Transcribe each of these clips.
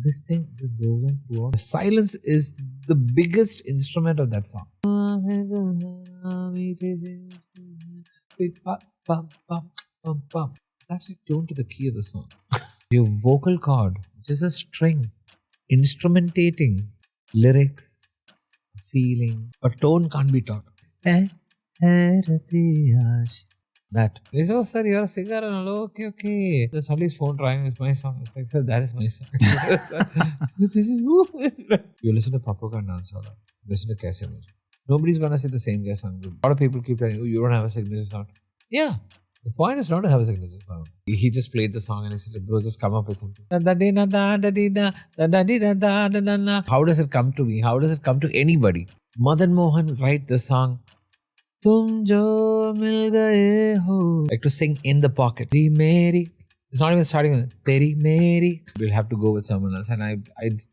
This thing just goes on throughout. The silence is the biggest instrument of that song. It's actually tuned to the key of the song. Your vocal cord, which is a string, instrumentating lyrics, feeling. A tone can't be taught. That. They say, oh, sir, you're a singer. And all, okay. Then somebody's phone trying, it's my song. It's like, sir, that is my song. You listen to Papu Ka dance, listen to Kaise Mujhe. Nobody's gonna say the same guy song. A lot of people keep telling you, you don't have a signature sound. Yeah. The point is not to have a signature sound. He just played the song and he said, bro, just come up with something. How does it come to me? How does it come to anybody? Madan Mohan write the song, Tum jo mil gaye ho. Like to sing in the pocket. Teri meri. It's not even starting with Teri meri. We'll have to go with someone else. And I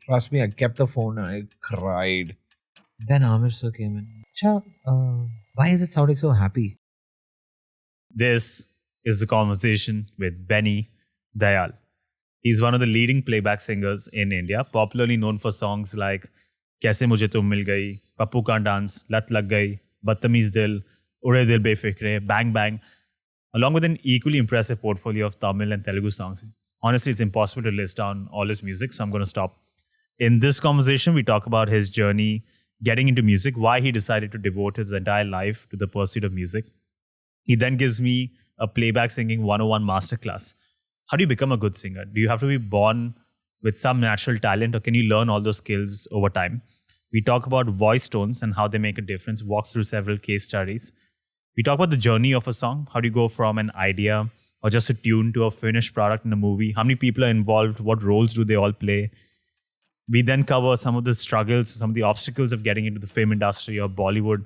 trust me, I kept the phone and I cried. Then Amir sir came in. Why is it sounding so happy? This is the conversation with Benny Dayal. He's one of the leading playback singers in India, popularly known for songs like Kaise Mujhe Tum Mil Gayi, Papu Ka Dance, Lat Lag Gayi, Badtameez Dil, Ude Dil Befikre, Bang Bang, along with an equally impressive portfolio of Tamil and Telugu songs. Honestly, it's impossible to list down all his music, so I'm going to stop. In this conversation, we talk about his journey getting into music, why he decided to devote his entire life to the pursuit of music. He then gives me a playback singing 101 masterclass. How do you become a good singer? Do you have to be born with some natural talent, or can you learn all those skills over time? We talk about voice tones and how they make a difference, walk through several case studies. We talk about the journey of a song. How do you go from an idea or just a tune to a finished product in a movie? How many people are involved? What roles do they all play? We then cover some of the struggles, some of the obstacles of getting into the film industry or Bollywood,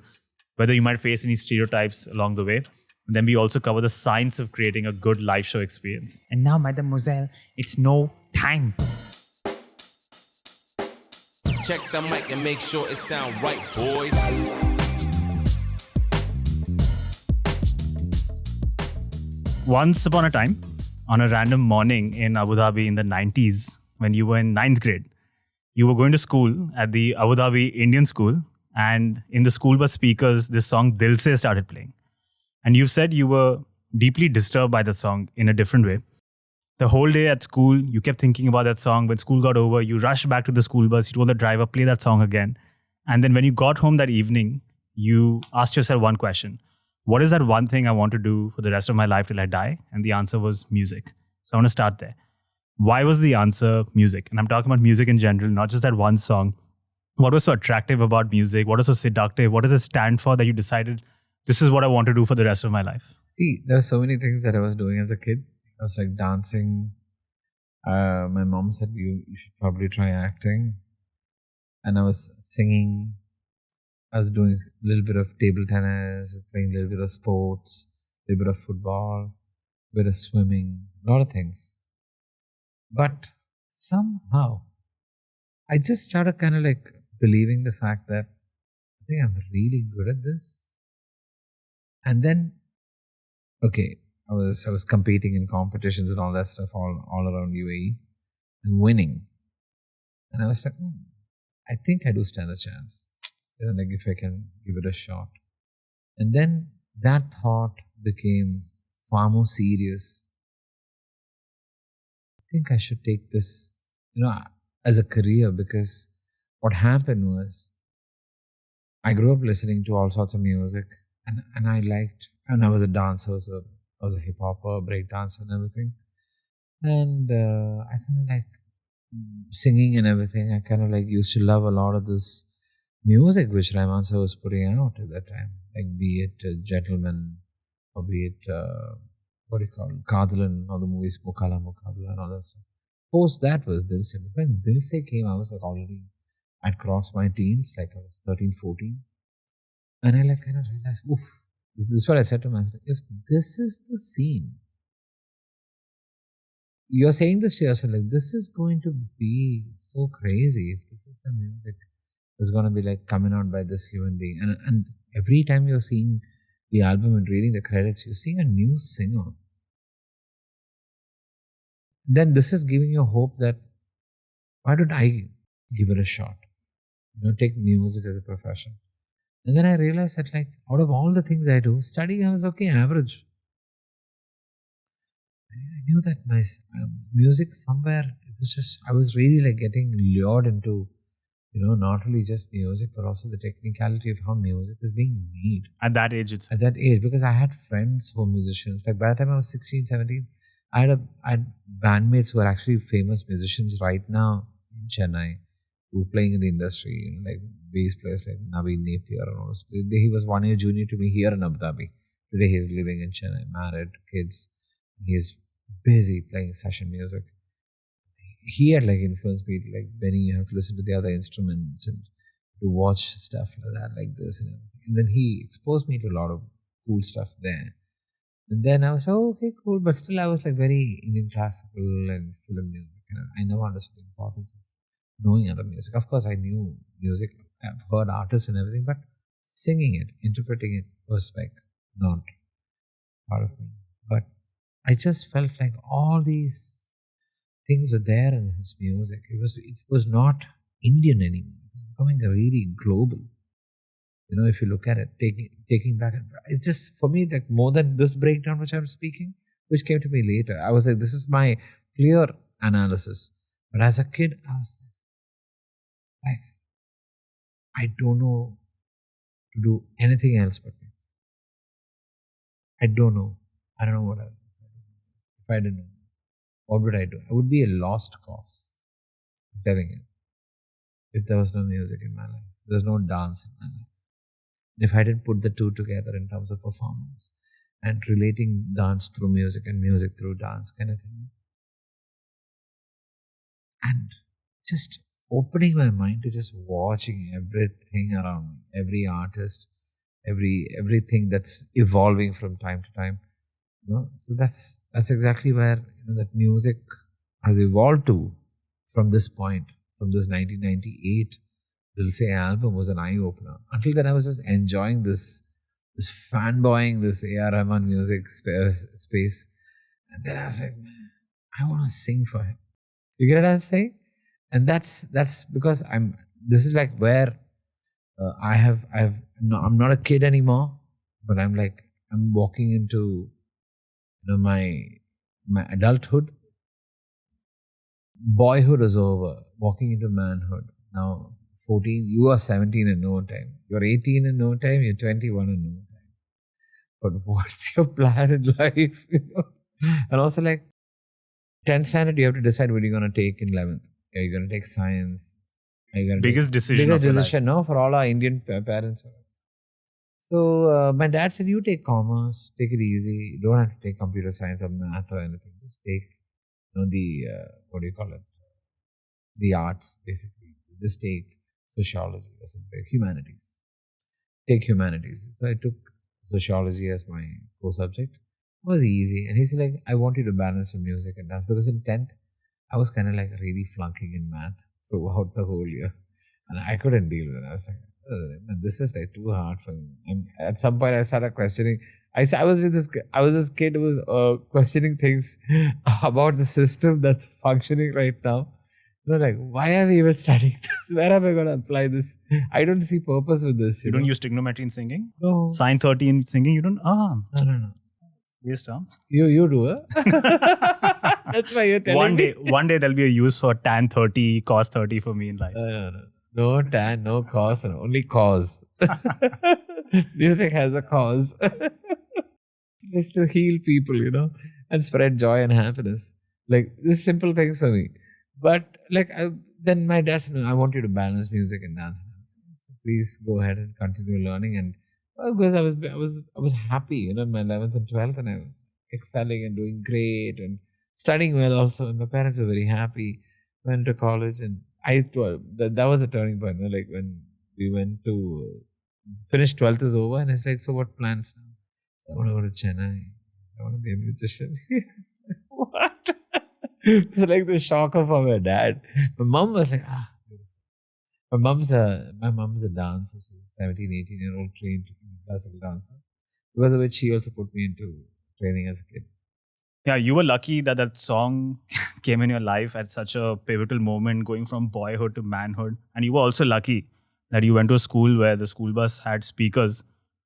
whether you might face any stereotypes along the way. And then we also cover the science of creating a good live show experience. And now, mademoiselle, it's no time. Check the mic and make sure it sound right, boys. Once upon a time, on a random morning in Abu Dhabi in the 90s, when you were in 9th grade, you were going to school at the Abu Dhabi Indian school, and in the school bus speakers, this song Dil Se started playing. And you said you were deeply disturbed by the song in a different way. The whole day at school, you kept thinking about that song. When school got over, you rushed back to the school bus. You told the driver, play that song again. And then when you got home that evening, you asked yourself one question. What is that one thing I want to do for the rest of my life till I die? And the answer was music. So I want to start there. Why was the answer music? And I'm talking about music in general, not just that one song. What was so attractive about music? What was so seductive? What does it stand for that you decided, this is what I want to do for the rest of my life? See, there were so many things that I was doing as a kid. I was like dancing. My mom said, you should probably try acting. And I was singing. I was doing a little bit of table tennis, playing a little bit of sports, a little bit of football, a bit of swimming, a lot of things. But somehow, I just started kind of like believing the fact that I think I'm really good at this. And then, okay, I was competing in competitions and all that stuff all around UAE and winning. And I was like, I think I do stand a chance. Like if I can give it a shot. And then that thought became far more serious. I think I should take this, as a career, because what happened was I grew up listening to all sorts of music and I liked, and I was a dancer, I was a hip hopper, break dancer and everything. And I kind of like singing and everything. I kind of like used to love a lot of this music which Rahman sir was putting out at that time. Like be it Gentleman or be it, Kadalan, or the movies Mukala Mukabla and all that stuff. Post that was Dil Se. But when Dil Se came, I was like I'd crossed my teens, like I was 13, 14. And I like kind of realized, oof, this is what I said to myself. If this is the scene, you're saying this to yourself, like this is going to be so crazy if this is the music that's going to be like coming out by this human being. And every time you're seeing the album and reading the credits, you're seeing a new singer. Then this is giving you hope that why don't I give it a shot? Take music as a profession. And then I realized that out of all the things I do, studying I was okay, average. I knew that my music somewhere, it was just, I was really getting lured into, not only just music, but also the technicality of how music is being made. At that age, At that age, because I had friends who were musicians. By the time I was 16, 17, I had bandmates who are actually famous musicians right now in Chennai who were playing in the industry, bass players like Naveen Napier and all those. He was 1 year junior to me here in Abu Dhabi. Today he's living in Chennai, married, kids. He's busy playing session music. He had influenced me Benny, you have to listen to the other instruments and to watch stuff like that, like this and everything. And then he exposed me to a lot of cool stuff there. And then I was, okay, cool. But still I was very Indian classical and film music. And I never understood the importance of knowing other music. Of course, I knew music. I've heard artists and everything, but singing it, interpreting it was not part of me. But I just felt all these things were there in his music. It was not Indian anymore. It was becoming really global. If you look at it, taking back, it's just for me more than this breakdown which I'm speaking, which came to me later. I was this is my clear analysis. But as a kid, I was I don't know to do anything else but music. I don't know. I don't know what I would do. If I didn't know, what would I do? I would be a lost cause. I'm telling you. If there was no music in my life, there's no dance in my life. If I didn't put the two together in terms of performance and relating dance through music and music through dance kind of thing. And just opening my mind to just watching everything around me, every artist, everything that's evolving from time to time. So that's exactly where that music has evolved to from this point, from this 1998 They'll Say album was an eye-opener. Until then, I was just enjoying this fanboying, this A.R. Rahman music space. And then I was like, man, I want to sing for him. You get what I'm saying? And that's because this is where I'm not a kid anymore, but I'm walking into, my adulthood. Boyhood is over. Walking into manhood. Now, 14, you are 17 in no time. You're 18 in no time. You're 21 in no time. But what's your plan in life? And also 10th standard, you have to decide what you're going to take in 11th. Are you going to take science? Are you going to biggest decision, no, for all our Indian parents. So my dad said, you take commerce, take it easy. You don't have to take computer science or math or anything. Just take the arts, basically. Just take sociology or something, humanities. Take humanities. So I took sociology as my core subject. It was easy. And he said, I want you to balance your music and dance. Because in 10th, I was kind of really flunking in math throughout the whole year. And I couldn't deal with it. I was man, this is too hard for me. And at some point, I started questioning. I was this kid who was questioning things about the system that's functioning right now. Why am I even studying this? Where am I going to apply this? I don't see purpose with this. You don't use trigonometry in singing? No. Sine 30 in singing? You don't? No. Waste, huh? You do it. That's why you're telling me. One day there'll be a use for tan 30, cos 30 for me in life. No tan, no cos, only cause. Music has a cause. Just to heal people, and spread joy and happiness. These simple things for me. But then my dad said, no, I want you to balance music and dance. So please go ahead and continue learning. And because I was happy, in my 11th and 12th, and I was excelling and doing great and studying well also. And my parents were very happy. Went to college, and that was a turning point. When we went to finish 12th is over, and it's so what plans now? I want to go to Chennai. I want to be a musician. What? It's the shocker for my dad. My mom was my mom's a dancer. She's a 17, 18-year-old trained classical dancer. Because of which she also put me into training as a kid. Yeah, you were lucky that that song came in your life at such a pivotal moment, going from boyhood to manhood. And you were also lucky that you went to a school where the school bus had speakers.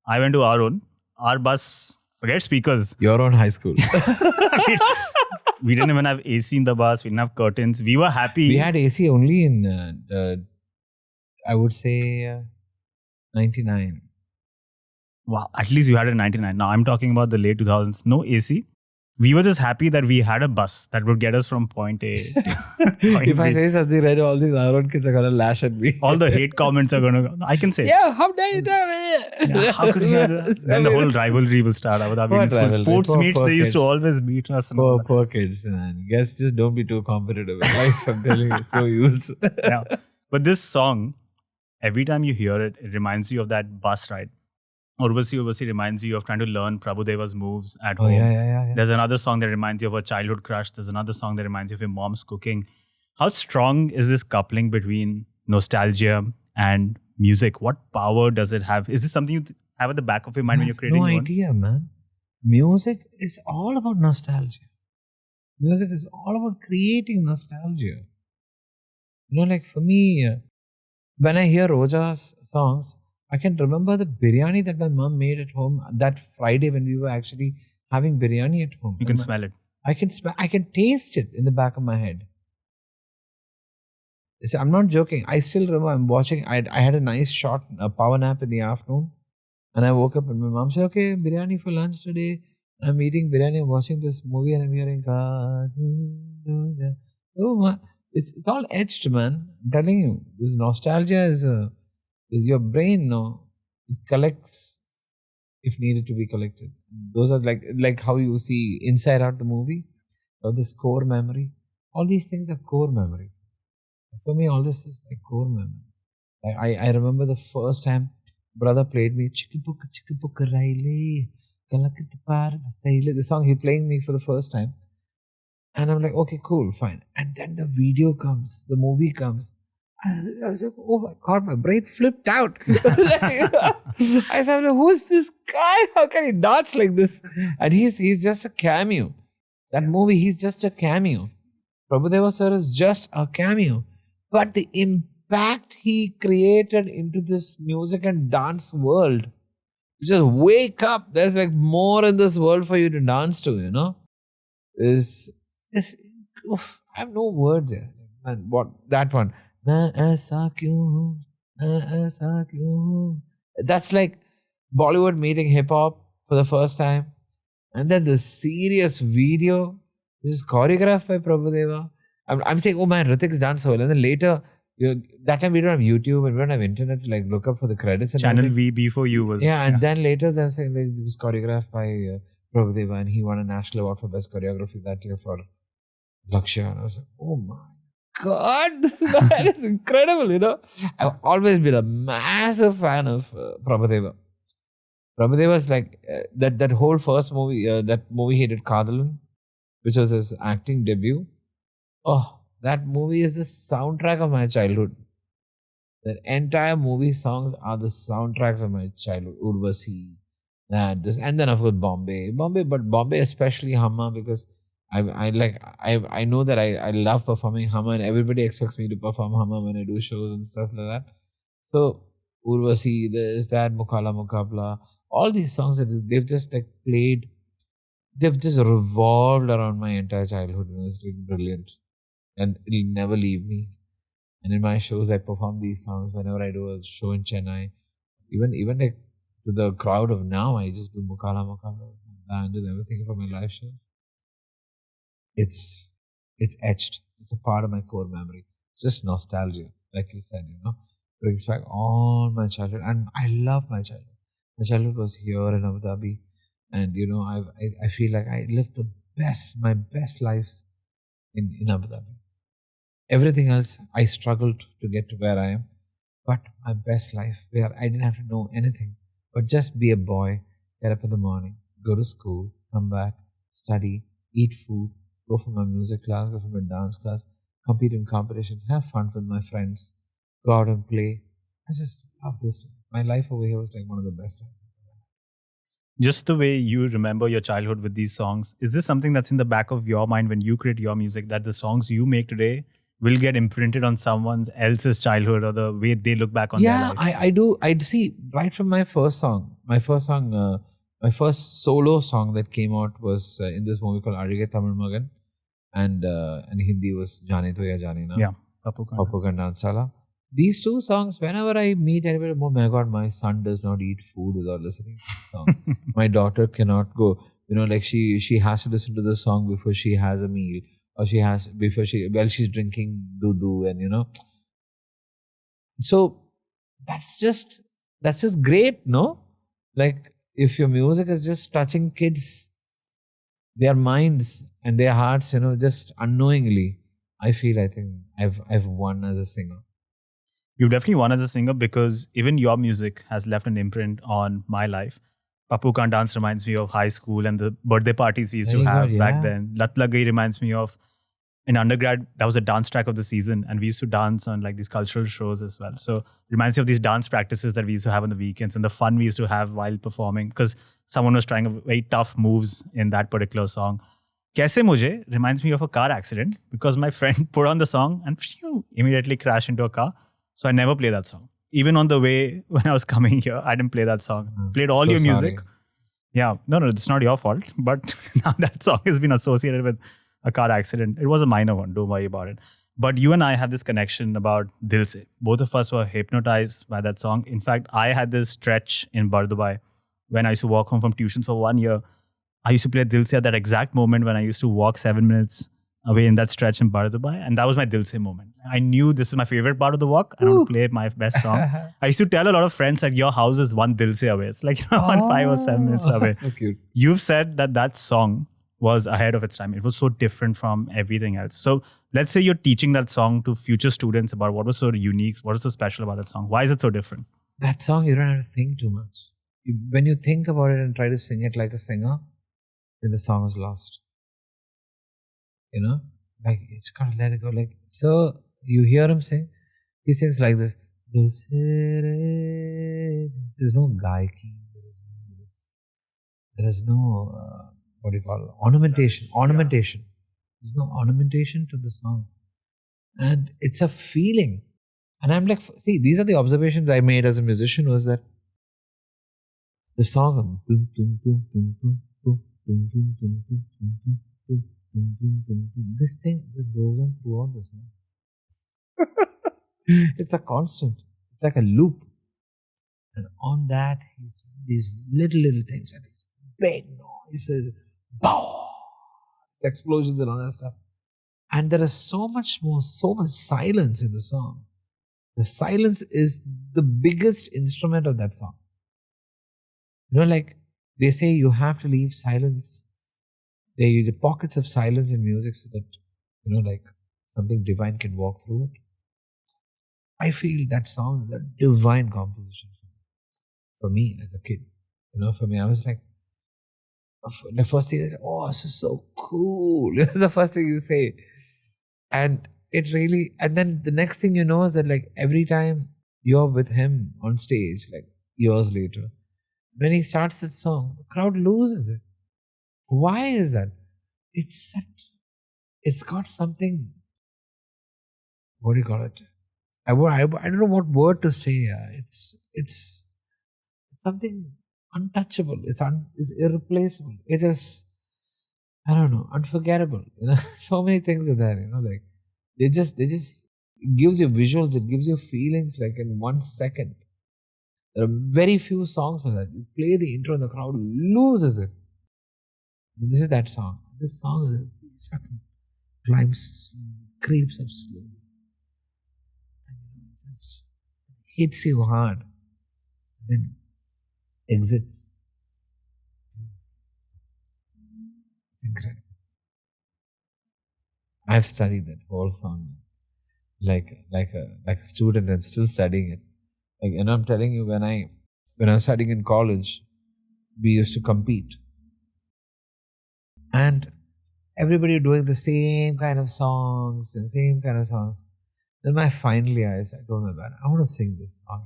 I went to our own. Our bus, forget speakers. Your own high school. We didn't even have AC in the bus. We didn't have curtains. We were happy. We had AC only in, I would say, 99. Wow, at least you had a 99. Now I'm talking about the late 2000s. No AC. We were just happy that we had a bus that would get us from point A to point If I B. say something right, all these Aaron kids are going to lash at me. All the hate comments are going to go. I can say. Yeah, how dare you tell me? Yeah, how could you have that? Then the whole rivalry will start. Abu Dhabi What school. rivalry? Sports Poor meets, they used to kids. always beat us. and all Poor kids, man. Guys, just don't be too competitive in life. I'm telling you, it's no use. that. Yeah. But this song, every time you hear it, it reminds you of that bus ride. Urvasi reminds you of trying to learn Prabhudeva's moves at home. Yeah. There's another song that reminds you of a childhood crush. There's another song that reminds you of your mom's cooking. How strong is this coupling between nostalgia and music? What power does it have? Is this something you have at the back of your mind when you're creating no your own? idea, man. Music is all about nostalgia. Music is all about creating nostalgia. You know, like for me, when I hear Roja's songs, I can remember the biryani that my mom made at home that Friday when we were actually having biryani at home. You can smell it. I can taste it in the back of my head. I'm not joking. I still remember I'm watching. I had a nice short power nap in the afternoon, and I woke up and my mom said, "Okay, biryani for lunch today." I'm eating biryani. I'm watching this movie and I'm hearing, "Oh man, it's all etched, man." I'm telling you, this nostalgia is your brain. No, it collects if needed to be collected. Those are like how you see Inside Out the movie, or this core memory. All these things are core memory. For me, all this is like core memory. I remember the first time brother played me Chikapuk Raile Kalakitapar Style, the song he playing me for the first time. And I'm like, okay, cool, fine. And then the video comes, the movie comes. I was like, oh my God, my brain flipped out. I said, who's this guy? How can he dance like this? And he's just a cameo. That movie, he's just a cameo. Prabhudeva sir is just a cameo. But the impact he created into this music and dance world, just wake up. There's like more in this world for you to dance to, you know? I have no words here. And what that one? That's like Bollywood meeting hip hop for the first time. And then the serious video, which is choreographed by Prabhudeva. I'm saying, oh man, Ritik's done so well. And then later, that time we don't have YouTube and we don't have internet to like look up for the credits. And Channel everything. V before you was. Yeah, and then later they're saying that it was choreographed by Prabhudeva and he won a national award for best choreography that year for Lakshya. And I was like, oh my God, this man is incredible, you know. I've always been a massive fan of Prabhudeva. Prabhudeva's like that whole first movie, that movie he did, Kadalan, which was his acting debut. Oh, that movie is the soundtrack of my childhood. The entire movie songs are the soundtracks of my childhood. Urvasi, and then of course Bombay, but Bombay especially Hamma, because I know that I love performing Hamma and everybody expects me to perform Hamma when I do shows and stuff like that. So Urvasi, this, that, Mukala Mukabla, all these songs that they've just like played, they've just revolved around my entire childhood. It's been brilliant. And it'll never leave me. And in my shows, I perform these songs whenever I do a show in Chennai. Even like to the crowd of now, I just do Mukala Mukala band and everything for my live shows. It's etched. It's a part of my core memory. It's just nostalgia, like you said, you know. Brings back all my childhood. And I love my childhood. My childhood was here in Abu Dhabi. And, you know, I feel like I lived my best lives in Abu Dhabi. Everything else, I struggled to get to where I am. But my best life, where I didn't have to know anything, but just be a boy, get up in the morning, go to school, come back, study, eat food, go for my music class, go for my dance class, compete in competitions, have fun with my friends, go out and play. I just love this. My life over here was like one of the best lives. Just the way you remember your childhood with these songs, is this something that's in the back of your mind when you create your music, that the songs you make today will get imprinted on someone else's childhood or the way they look back on their life? I do. I see right from my first song. My first solo song that came out was in this movie called Arige Tamil Magan, and Hindi was Jane To Ya Jane Na. Yeah, Papu Ka Dansala. These two songs, whenever I meet anybody, oh my God, my son does not eat food without listening to the song. My daughter cannot go, like she has to listen to the song before she has a meal, or she's drinking dudu, and So that's just great, no? Like if your music is just touching kids, their minds and their hearts, just unknowingly, I think I've won as a singer. You've definitely won as a singer because even your music has left an imprint on my life. Papu Kan Dance reminds me of high school and the birthday parties we used to have back then. Lat Lag Gayi reminds me of in undergrad, that was a dance track of the season, and we used to dance on like these cultural shows as well. So it reminds me of these dance practices that we used to have on the weekends and the fun we used to have while performing because someone was trying very tough moves in that particular song. Kaise Mujhe reminds me of a car accident because my friend put on the song and immediately crashed into a car. So I never play that song. Even on the way when I was coming here, I didn't play that song. Played all your music. Yeah, no, it's not your fault. But now that song has been associated with a car accident. It was a minor one. Don't worry about it. But you and I have this connection about Dil Se. Both of us were hypnotized by that song. In fact, I had this stretch in Bardubai when I used to walk home from tuition for 1 year. I used to play Dil Se at that exact moment when I used to walk 7 minutes away in that stretch in Dubai, and that was my Dil Se moment. I knew this is my favorite part of the walk. I want to play my best song. I used to tell a lot of friends that your house is one Dil Se away. It's like 5 or 7 minutes away. So cute. You've said that song was ahead of its time. It was so different from everything else. So let's say you're teaching that song to future students about what was so unique, what was so special about that song. Why is it so different? That song, you don't have to think too much. When you think about it and try to sing it like a singer, then the song is lost. Like it's gotta let it go. Like, so you hear him sing, he sings like this. There's no gaiki. There is no what do you call it? Ornamentation. There's no ornamentation to the song, and it's a feeling. And I'm like, see, these are the observations I made as a musician. Was that the song boom boom boom boom boom boom boom boom boom boom boom boom. This thing just goes on throughout the song. It's a constant. It's like a loop. And on that, he's these little things and these big noises, bow, explosions and all that stuff. And there is so much silence in the song. The silence is the biggest instrument of that song. Like they say, you have to leave silence. The pockets of silence in music so that, like something divine can walk through it. I feel that song is a divine composition for me as a kid. For me, I was like, the first thing is, oh, this is so cool. That's the first thing you say. And it really, and then the next thing you know is that like every time you're with him on stage, like years later, when he starts that song, the crowd loses it. Why is that? It's got something. What do you call it? I don't know what word to say. It's something untouchable. It's irreplaceable. It is, I don't know, unforgettable. So many things are there. Like they just it gives you visuals. It gives you feelings like in 1 second. There are very few songs like that. You play the intro and the crowd loses it. This is that song. This song is subtle, climbs slowly, creeps up slowly, and just hits you hard, then exits. It's incredible. I've studied that whole song like a student. I'm still studying it. I'm telling you, when I was studying in college, we used to compete. And everybody doing the same kind of songs. Then I told my band, I want to sing this song.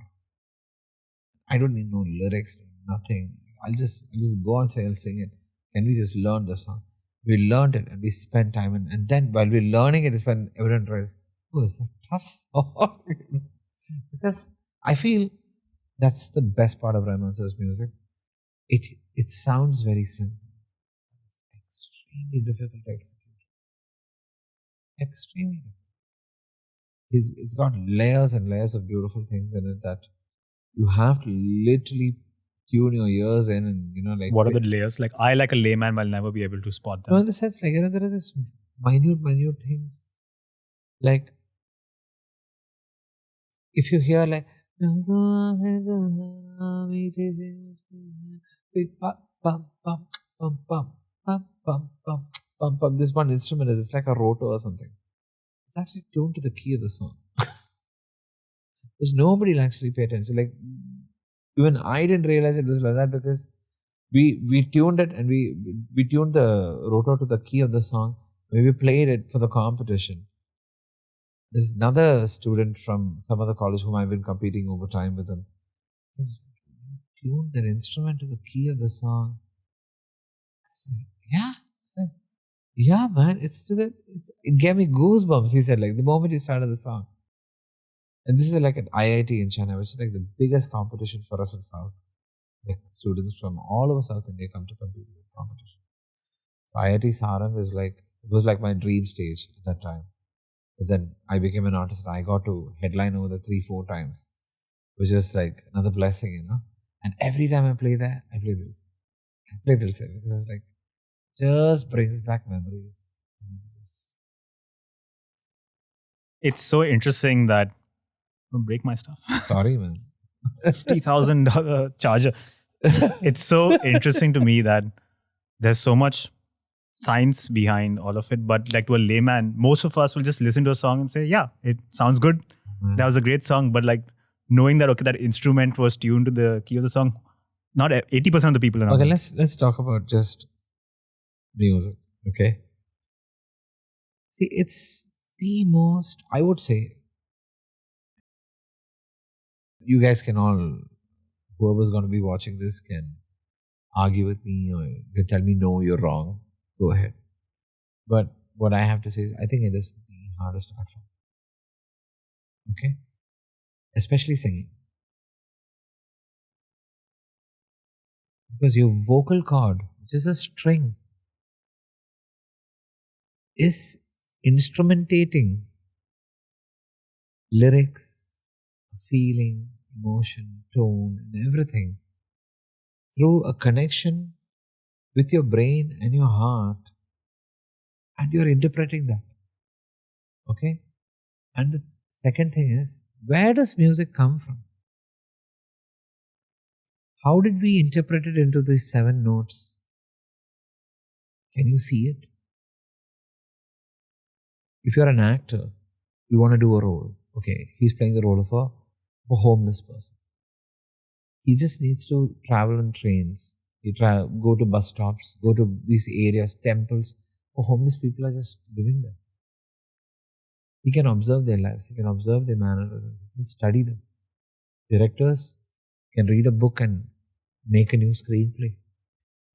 I don't need no lyrics, nothing. I'll just go and say I'll sing it. Can we just learn the song? We learned it and we spent time and then while we're learning it, it's when everyone tries, oh, it's a tough song. Because I feel that's the best part of Rahman sir's music. It sounds very simple. It's extremely difficult to execute. Extremely difficult. It's got layers and layers of beautiful things in it that you have to literally tune your ears in and, like... What are the layers? Like, I, like a layman, will never be able to spot them. No, in the sense, like, there are this minute things. Like, if you hear, like... This one instrument it's like a rotor or something. It's actually tuned to the key of the song. Which nobody will actually pay attention. Like, even I didn't realize it was like that because we tuned it and we tuned the rotor to the key of the song. We played it for the competition. There's another student from some other college whom I've been competing over time with him. Tuned that instrument to the key of the song. I said, yeah. I said, yeah, man. It gave me goosebumps. He said, like, the moment you started the song. And this is like an IIT in Chennai, which is like the biggest competition for us in South. Like, students from all over South India come to compete in the competition. So IIT Sarang was like my dream stage at that time. But then I became an artist and I got to headline over 3-4 times, which is like another blessing, And every time I play there, I play this. I play this because I was like, just brings back memories. It's so interesting that... Don't break my stuff. Sorry, man. $50,000 charger. It's so interesting to me that there's so much science behind all of it. But like to a layman, most of us will just listen to a song and say, yeah, it sounds good. That was a great song. But like knowing that, okay, that instrument was tuned to the key of the song, not 80% of the people around. Okay, let's talk about just music, okay? See, it's the most, I would say, you guys can all, whoever's going to be watching this can argue with me or you tell me, no, you're wrong. Go ahead. But what I have to say is, I think it is the hardest art form. Okay? Especially singing. Because your vocal cord, which is a string, is instrumentating lyrics, feeling, emotion, tone, and everything through a connection with your brain and your heart, and you're interpreting that. Okay? And the second thing is, where does music come from? How did we interpret it into these 7 notes? Can you see it? If you're an actor, you want to do a role. Okay, he's playing the role of a homeless person. He just needs to travel on trains. Go to bus stops, go to these areas, temples. Homeless people are just living there. He can observe their lives. He can observe their mannerisms. He can study them. Directors can read a book and make a new screenplay.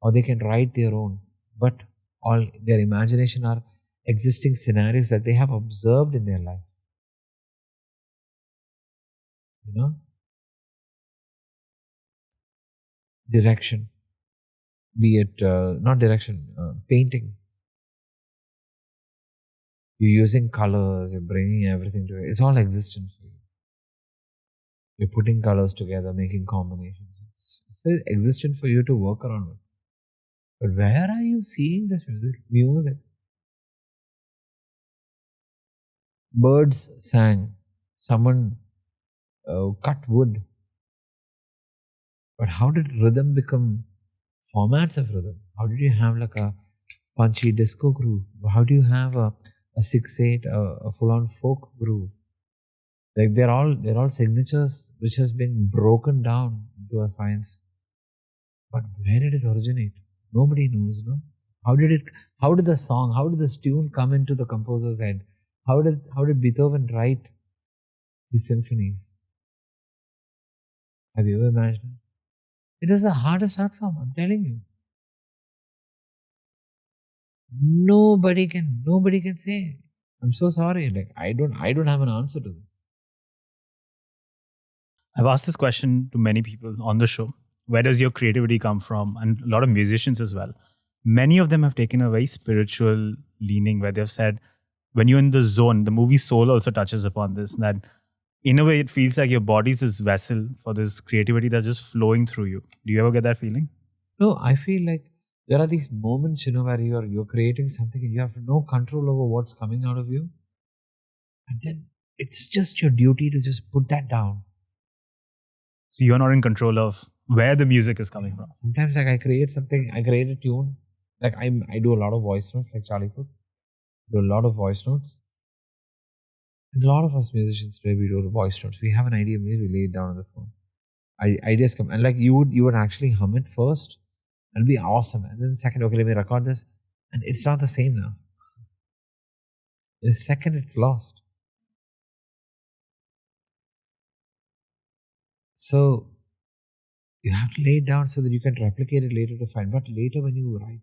Or they can write their own. But all their imagination are existing scenarios that they have observed in their life. Direction. Be it, not direction, painting. You're using colors, you're bringing everything together. It's all existent for you. You're putting colors together, making combinations. It's existent for you to work around with. But where are you seeing this music? Birds sang. Someone cut wood. But how did rhythm become formats of rhythm? How did you have like a punchy disco groove? How do you have a 6/8, a full-on folk groove? Like they're all signatures which has been broken down into a science. But where did it originate? Nobody knows, no? How did this tune come into the composer's head? How did Beethoven write his symphonies? Have you ever imagined? It is the hardest art form, I'm telling you. Nobody can say. I'm so sorry. Like I don't have an answer to this. I've asked this question to many people on the show. Where does your creativity come from? And a lot of musicians as well. Many of them have taken a very spiritual leaning where they've said, when you're in the zone, the movie Soul also touches upon this, that in a way it feels like your body's this vessel for this creativity that's just flowing through you. Do you ever get that feeling? No, I feel like there are these moments, where you're creating something and you have no control over what's coming out of you. And then it's just your duty to just put that down. So you're not in control of where the music is coming from. Sometimes like I create something, I create a tune. Like I do a lot of voice notes, like Charlie put. Do a lot of voice notes. And a lot of us musicians today, we do voice notes. We have an idea, maybe we lay it down on the phone. Ideas come. And like you would actually hum it first. It'll be awesome. And then second, okay, let me record this. And it's not the same now. In a second, it's lost. So you have to lay it down so that you can replicate it later to find. But later when you write,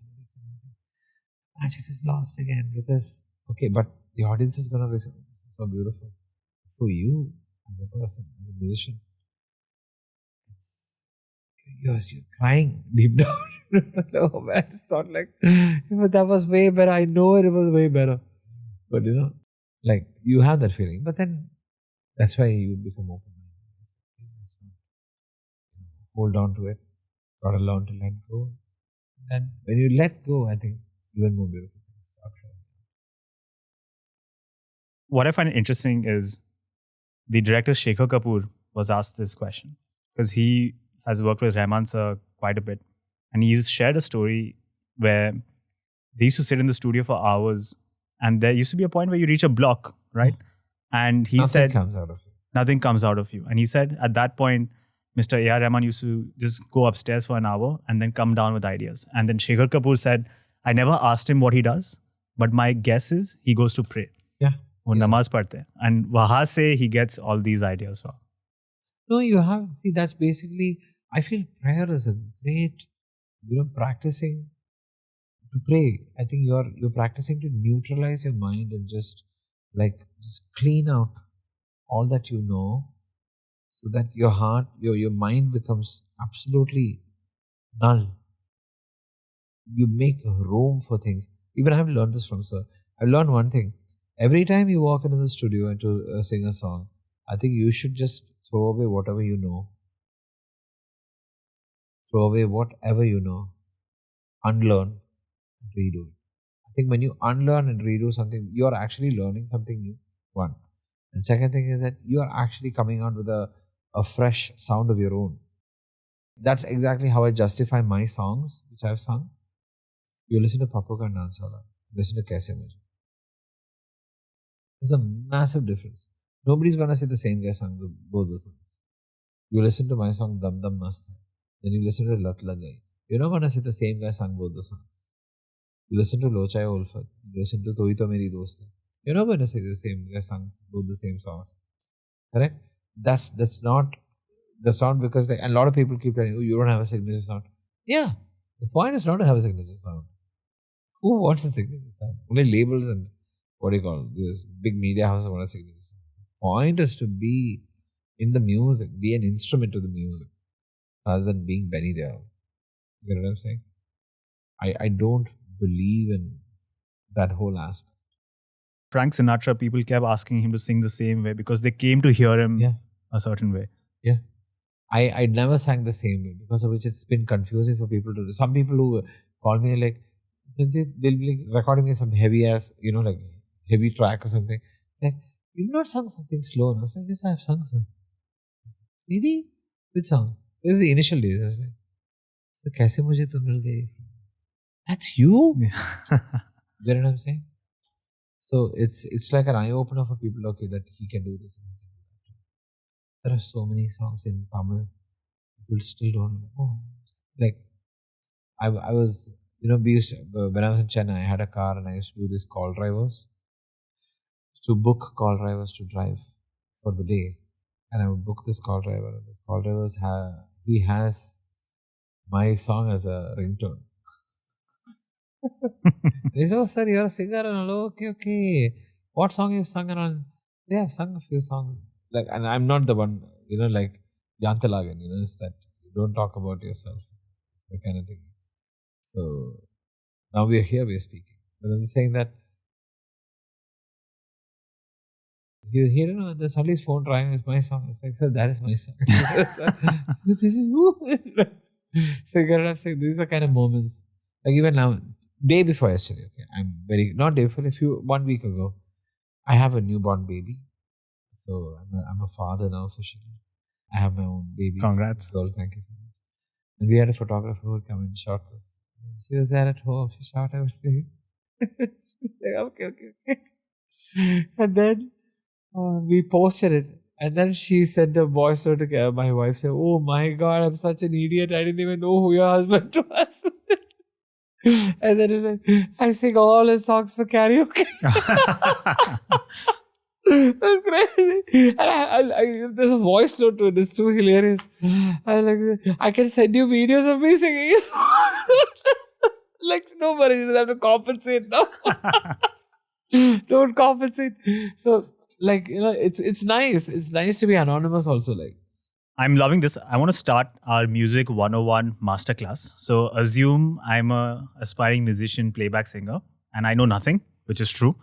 magic is lost again because, okay, but the audience is going to listen. This is so beautiful. For you as a person, as a musician, you're crying deep down. No, man, it's not like, but that was way better. I know it was way better. But like you have that feeling. But then that's why you become open-minded. Hold on to it. Gotta learn to let go. And when you let go, I think even more beautiful things start flowing. What I find interesting is the director Shekhar Kapoor was asked this question because he has worked with Rahman sir quite a bit. And he's shared a story where they used to sit in the studio for hours and there used to be a point where you reach a block, right? And he said... Nothing comes out of you. And he said at that point, Mr. A.R. Rahman used to just go upstairs for an hour and then come down with ideas. And then Shekhar Kapoor said, I never asked him what he does, but my guess is he goes to pray. Yeah. Wo namaz padhte hain. And wahan se he gets all these ideas from. No, you have, see, that's basically, I feel prayer is a great, practicing to pray. I think you're practicing to neutralize your mind and just clean out all that you know so that your heart, your mind becomes absolutely null. You make room for things. Even I've learned this from sir. I learned one thing. Every time you walk into the studio and to sing a song, I think you should just throw away whatever you know. Throw away whatever you know. Unlearn and redo it. I think when you unlearn and redo something, you're actually learning something new. One. And second thing is that you are actually coming out with a fresh sound of your own. That's exactly how I justify my songs, which I've sung. You listen to Papu Ka Nansala, listen to Kaise Mujhe. There's a massive difference. Nobody's gonna say the same guy sang both the songs. You listen to my song Dam Dam Mast Hai, then you listen to Lat Lagai. You're not gonna say the same guy sang both the songs. You listen to Lochaya Ulfat, you listen to Toi To Meri Dost Hai. You're not gonna say the same guy sang both the same songs. Correct? That's not because a lot of people keep telling you, you don't have a signature sound. Yeah. The point is not to have a signature sound. Who wants a signature sound? Only labels and these big media houses want a signature sound. The point is to be in the music, be an instrument to the music, rather than being Benny Dayal. You know what I'm saying? I don't believe in that whole aspect. Frank Sinatra, people kept asking him to sing the same way because they came to hear him a certain way. Yeah. I never sang the same way because of which it's been confusing for people to do. Some people who call me they'll be recording me some heavy ass, heavy track or something. Like, you've not sung something slow. And I was like, yes, I've sung something. Really? Which song? This is the initial days. I was like, so Kaise Mujhe Tu Mil Gayi? That's you? Yeah. You know what I'm saying? So it's like an eye opener for people, okay, that he can do this. There are so many songs in Tamil. People still don't know. Oh, like, I was, when I was in Chennai, I had a car and I used to do these call drivers. To book call drivers to drive for the day. And I would book this call driver. And this call driver he has my song as a ringtone. They said, oh, sir, you're a singer. And I'm like, okay. What song you've sung around? Yeah, I've sung a few songs. Like, and I'm not the one, like Yantalagan, it's that you don't talk about yourself. That kind of thing. So now we are here, we are speaking. But I'm saying that you hear, there's somebody's phone trying, it's my song. It's like, sir, that is my song. This is who? So you gotta say, these are kind of moments. Like even now, day before yesterday, okay, not day before, 1 week ago, I have a newborn baby. So I'm a father now officially. I have my own baby. Congrats. Girl, thank you so much. And we had a photographer who would come and shot this. She was there at home. She shot everything. She's like, okay. And then we posted it. And then she sent a voice note to my wife saying, oh my God, I'm such an idiot. I didn't even know who your husband was. And then I sing all his songs for karaoke. That's crazy. And there's a voice note to it. It's too hilarious. I can send you videos of me singing. Like nobody doesn't have to compensate now. Don't compensate. So it's nice. It's nice to be anonymous also. Like I'm loving this. I want to start our Music 101 masterclass. So assume I'm a aspiring musician, playback singer, and I know nothing, which is true.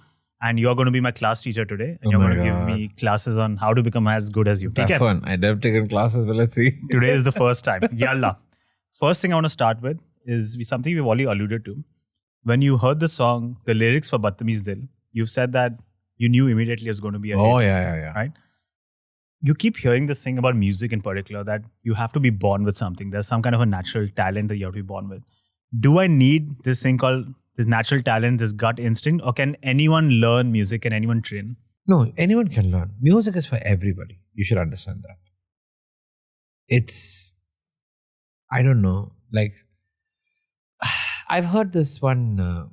And you're going to be my class teacher today. And you're going to give me classes on how to become as good as you. Have fun. I never taken classes, but let's see. Today is the first time. Yalla. First thing I want to start with is something we've already alluded to. When you heard the song, the lyrics for Badtameez Dil, you've said that you knew immediately it was going to be a hit. Oh, yeah. Right? You keep hearing this thing about music in particular, that you have to be born with something. There's some kind of a natural talent that you have to be born with. Do I need this thing called this natural talent, this gut instinct, or can anyone learn music? Can anyone train? No, anyone can learn. Music is for everybody. You should understand that. It's, I don't know, like, I've heard this one,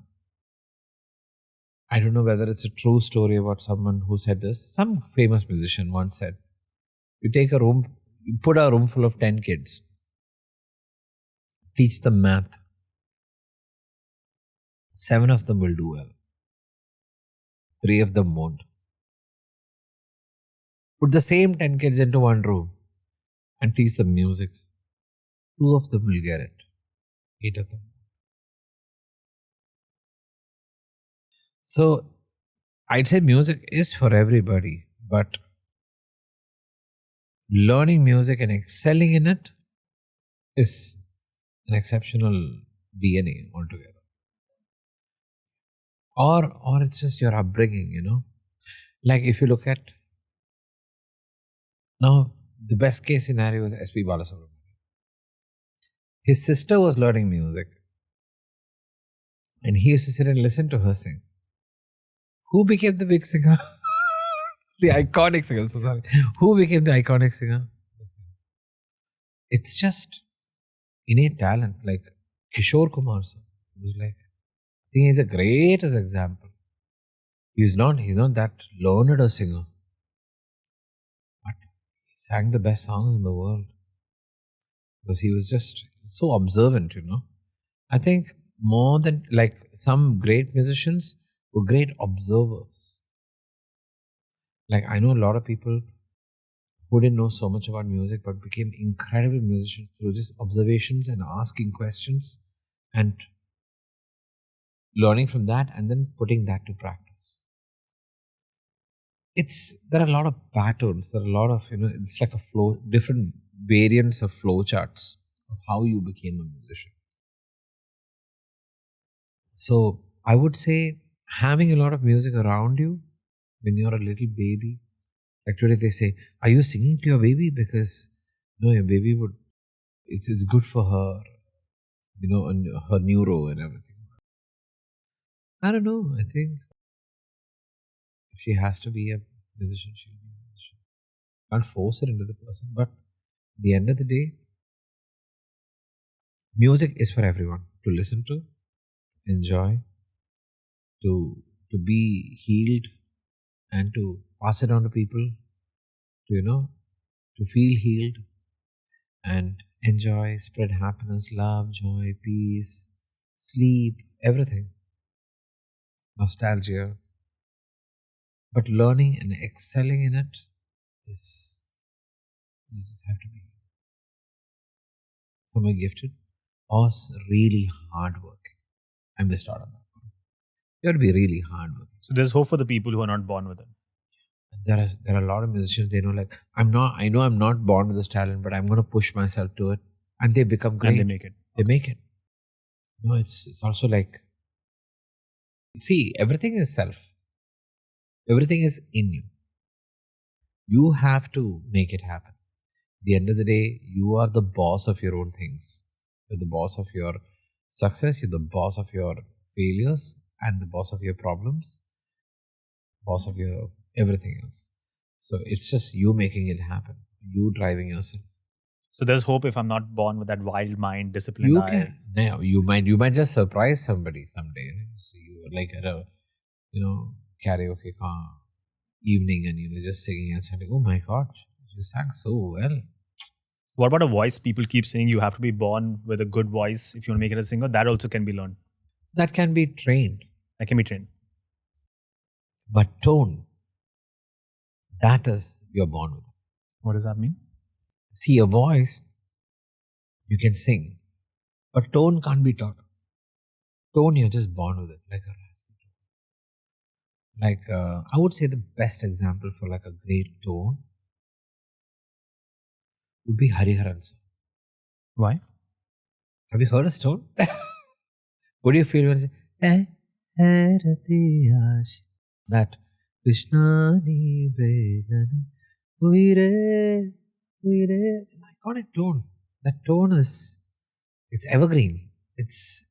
I don't know whether it's a true story about someone who said this. Some famous musician once said, you take a room, you put a room full of 10 kids, teach them math. 7 of them will do well. 3 of them won't. Put the same 10 kids into one room and teach them music. 2 of them will get it. 8 of them. So, I'd say music is for everybody, but learning music and excelling in it is an exceptional DNA altogether. Or it's just your upbringing, Like if you look at, now the best case scenario is S.P. Balasubramanian. His sister was learning music and he used to sit and listen to her sing. Who became the big singer? The iconic singer, I'm so sorry. Who became the iconic singer? It's just innate talent, like Kishore Kumar sir. It was like, I think he's the greatest example. He's not that learned a singer. But he sang the best songs in the world. Because he was just so observant, I think more than, like some great musicians were great observers. Like I know a lot of people who didn't know so much about music but became incredible musicians through just observations and asking questions and learning from that and then putting that to practice. There are a lot of patterns, there are a lot of, it's like a flow, different variants of flow charts of how you became a musician. So I would say having a lot of music around you when you're a little baby, like today they say, are you singing to your baby? Because, your baby it's good for her, and her neuro and everything. I don't know. I think if she has to be a musician, she'll be a musician. Can't force it into the person. But at the end of the day, music is for everyone to listen to, enjoy, to be healed, and to pass it on to people, to feel healed, and enjoy, spread happiness, love, joy, peace, sleep, everything. Nostalgia. But learning and excelling in it is, you just have to be somewhere gifted or really hardworking. I missed out on that one. You have to be really hardworking. So there's hope for the people who are not born with it. There are a lot of musicians, they know, like, I know I'm not born with this talent, but I'm going to push myself to it. And they become great. And they make it. They make it. No, it's also like, see, everything is self. Everything is in you. You have to make it happen. At the end of the day, you are the boss of your own things. You're the boss of your success. You're the boss of your failures and the boss of your problems. Boss of your everything else. So it's just you making it happen. You driving yourself. So there's hope if I'm not born with that wild mind, disciplined You eye. can. Now, you might just surprise somebody someday. So you like at a karaoke evening and just singing and saying, oh my God, you sang so well. What about a voice? People keep saying you have to be born with a good voice if you want to make it as a singer. That also can be learned. That can be trained. That can be trained. But tone, that is you're born with. What does that mean? See, your voice, you can sing. But tone can't be taught. Tone, you're just born with it, like a raspy tone. Like, I would say the best example for like a great tone would be Hariharan sir. Why? Have you heard his tone? What do you feel when you say, that Krishna ni bedani uire. It's an iconic tone. That tone is, it's evergreen. It's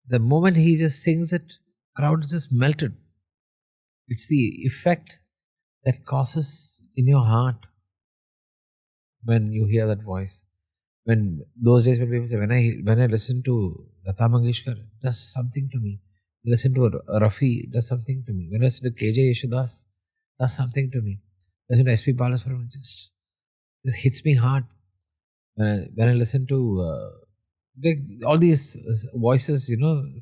the moment he just sings it, crowd is just melted. It's the effect that causes in your heart when you hear that voice. When those days when people say, when I listen to Lata Mangeshkar, it does something to me. Listen to Rafi, it does something to me. When I listen to KJ Yeshudas, it does something to me. Listen to SP Balasubramanian, just hits me hard. When I listen to all these voices,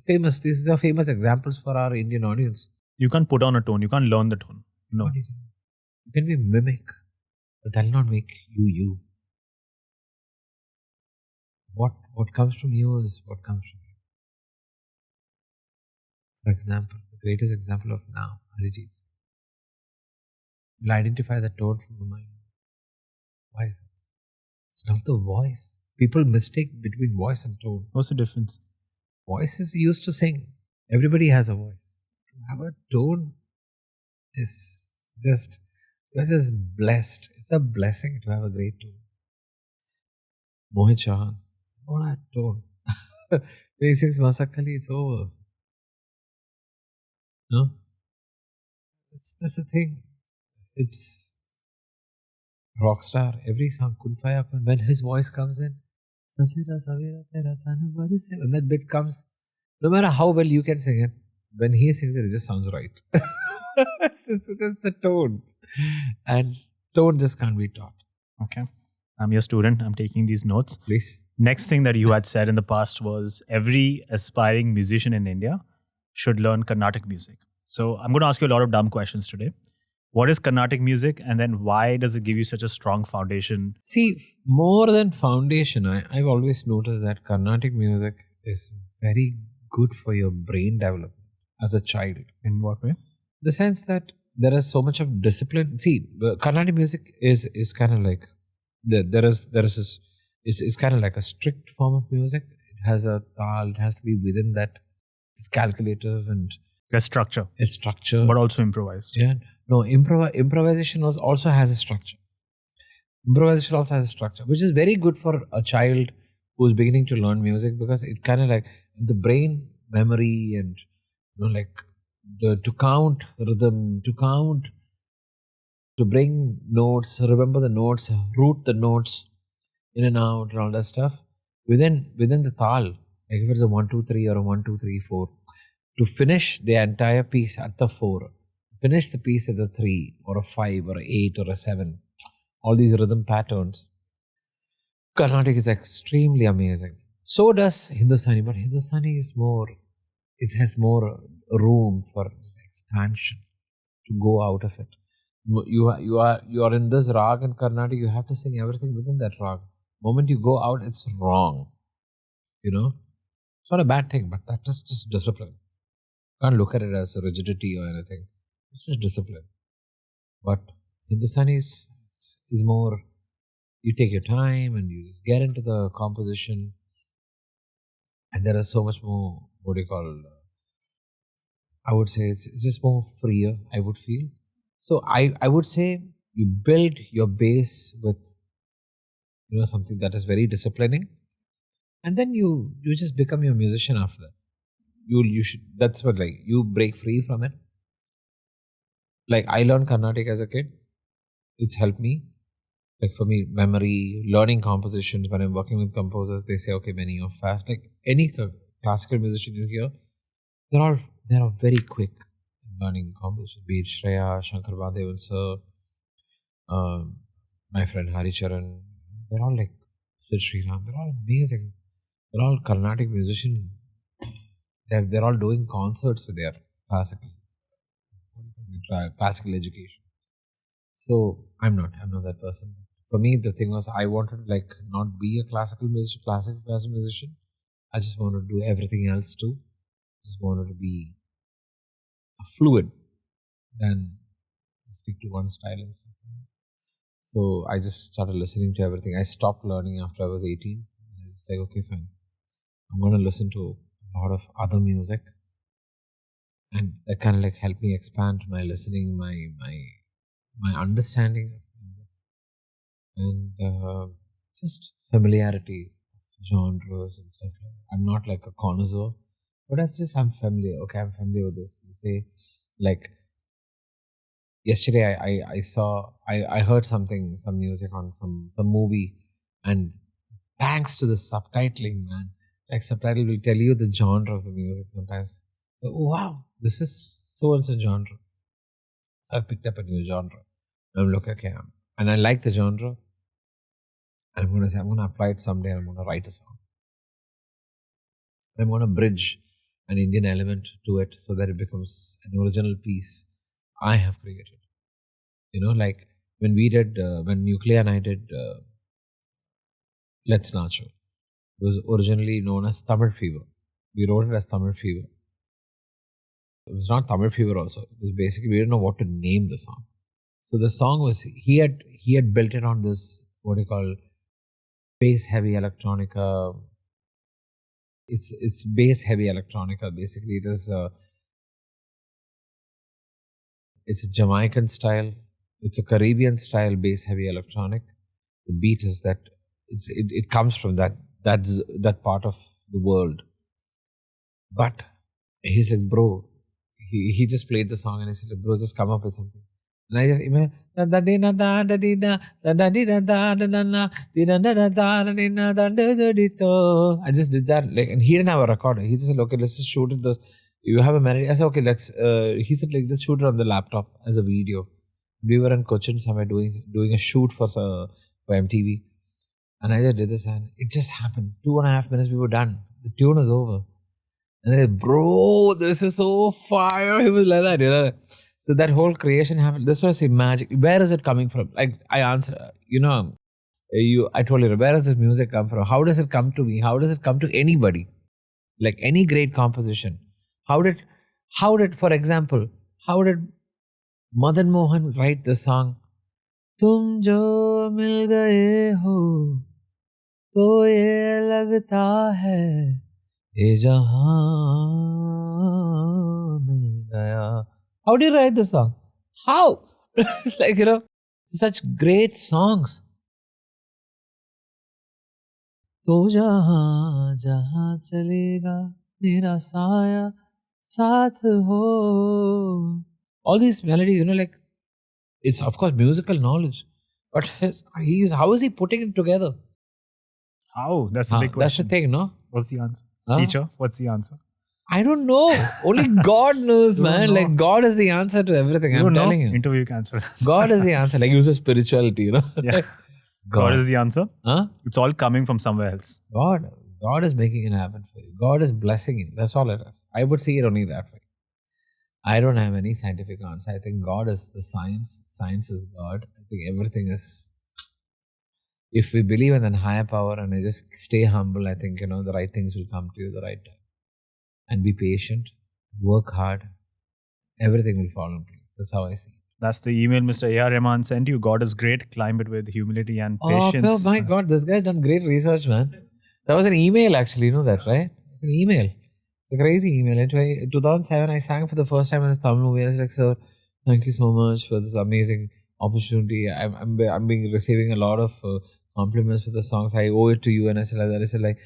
famous, these are famous examples for our Indian audience. You can't put on a tone. You can't learn the tone. No. You can be a mimic, but that'll not make you. What comes from you is what comes from you. For example, the greatest example of now, Arijit Singh. You'll identify the tone from the mind. Why is it? It's not the voice. People mistake between voice and tone. What's the difference? Voice is used to sing. Everybody has a voice. To have a tone is just, you're just blessed. It's a blessing to have a great tone. Mohit Chauhan, what a tone. 26 Masakali, it's over. No? That's the thing. It's rockstar. Every song, Kun Faya Kun, when his voice comes in, when that bit comes, no matter how well you can sing it, when he sings it, it just sounds right. It's just because the tone. And tone just can't be taught. Okay. I'm your student. I'm taking these notes. Please. Next thing that you had said in the past was every aspiring musician in India should learn Carnatic music. So I'm going to ask you a lot of dumb questions today. What is Carnatic music, and then why does it give you such a strong foundation? See, more than foundation, I've always noticed that Carnatic music is very good for your brain development as a child. In what way? The sense that there is so much of discipline. See, Carnatic music is kind of like it's kind of like a strict form of music. It has a tal. It has to be within that. It's calculative and There's structure. it's structured. But also improvised. Yeah. No, improvisation also has a structure. Improvisation also has a structure, which is very good for a child who's beginning to learn music, because it kind of like the brain memory and to count rhythm, to bring notes, remember the notes, root the notes in and out and all that stuff within the tal. Like if it's a 1, 2, 3 or a 1, 2, 3, 4, to finish the entire piece at the 4. Finish the piece at the 3 or a 5 or a 8 or a 7. All these rhythm patterns. Carnatic is extremely amazing. So does Hindustani, but Hindustani is more, it has more room for expansion to go out of it. You are in this rag in Carnatic, you have to sing everything within that rag. Moment you go out, it's wrong. You know? It's not a bad thing, but that is just discipline. You can't look at it as rigidity or anything. It's just discipline. But Hindustani is more, you take your time and you just get into the composition. And there is so much more, what do you call, I would say it's just more freer, I would feel. So I would say you build your base with, you know, something that is very disciplining. And then you just become your musician after that. You should, that's what, like, you break free from it. Like, I learned Carnatic as a kid. It's helped me. Like, for me, memory, learning compositions. When I'm working with composers, they say, okay, Benny, you're fast. Like, any classical musician you hear, they're all very quick in learning composition. Be it Shreya, Shankar Mahadevan sir, my friend Hari Charan. They're all like Sid Sriram. They're all amazing. They're all Carnatic musicians. They're all doing concerts with their classical education. So I'm not that person. For me, the thing was, I wanted to like not be a classical musician. I just wanted to do everything else too. Just wanted to be fluid than stick to one style and stuff like that. So I just started listening to everything. I stopped learning after I was 18. I was like, okay, fine. I'm going to listen to a lot of other music. And that kind of like helped me expand my listening, my understanding of music. And just familiarity of genres and stuff like that. I'm not like a connoisseur, but that's just, I'm familiar. Okay, I'm familiar with this. You say, like, yesterday I heard some music on some movie, and thanks to the subtitling, man, like subtitle will tell you the genre of the music sometimes. Oh, wow, this is so and so genre. So I've picked up a new genre. I'm looking, okay, and I like the genre. And I'm going to say, I'm going to apply it someday. I'm going to write a song. I'm going to bridge an Indian element to it so that it becomes an original piece I have created. You know, like when we did, when Nuclear and I did Let's Nacho. It was originally known as Tamil Fever. We wrote it as Tamil Fever. It was not Tamil Fever also. It was basically, we didn't know what to name the song. So the song was, he had built it on this, what do you call, bass heavy electronica. It's bass heavy electronica. Basically, it's a Jamaican style. It's a Caribbean style bass heavy electronic. The beat is that it comes from that part of the world. But he's like, bro, he just played the song and I said, like, bro, just come up with something. And I just imagine, I just did that, like, and he didn't have a recorder. He just said, okay, let's just shoot it. You have a melody. I said, okay, he said, like, let's shoot it on the laptop as a video. We were in Cochin somewhere doing a shoot for MTV. And I just did this and it just happened. 2.5 minutes, we were done. The tune was over. And then, bro, this is so fire. He was like that, you know. So that whole creation happened. This was magic. Where is it coming from? Like I answer, you know, I told you, where does this music come from? How does it come to me? How does it come to anybody? Like any great composition. How did, for example, how did Madan Mohan write this song? Tum jo mil gaye ho, to ye lagta hai, ye jahan mil gaya. How do you write the song? How? It's like, you know, such great songs. To jahan jahan chalega, mera saya saath ho. All these melodies, you know, like, it's of course musical knowledge, but how is he putting it together? How? That's the big question. That's the thing, no? What's the answer? Teacher, what's the answer? I don't know. Only God knows, man. Like, God is the answer to everything. I'm telling you. Interview cancel. God is the answer. Like, use of spirituality, you know? Yeah. God is the answer? Huh? It's all coming from somewhere else. God is making it happen for you. God is blessing you. That's all it is. I would see it only that way. I don't have any scientific answer. I think God is the science. Science is God. I think everything is. If we believe in a higher power and I just stay humble, I think, the right things will come to you the right time. And be patient, work hard, everything will fall in place. That's how I see it. That's the email Mr. A.R. Rahman sent you. God is great. Climb it with humility and patience. Oh my God, this guy's done great research, man. That was an email actually, you know that, right? It's an email. It's a crazy email. In 2007, I sang for the first time in this Tamil movie. I was like, sir, thank you so much for this amazing opportunity. I'm receiving a lot of compliments for the songs. I owe it to you. And I said like,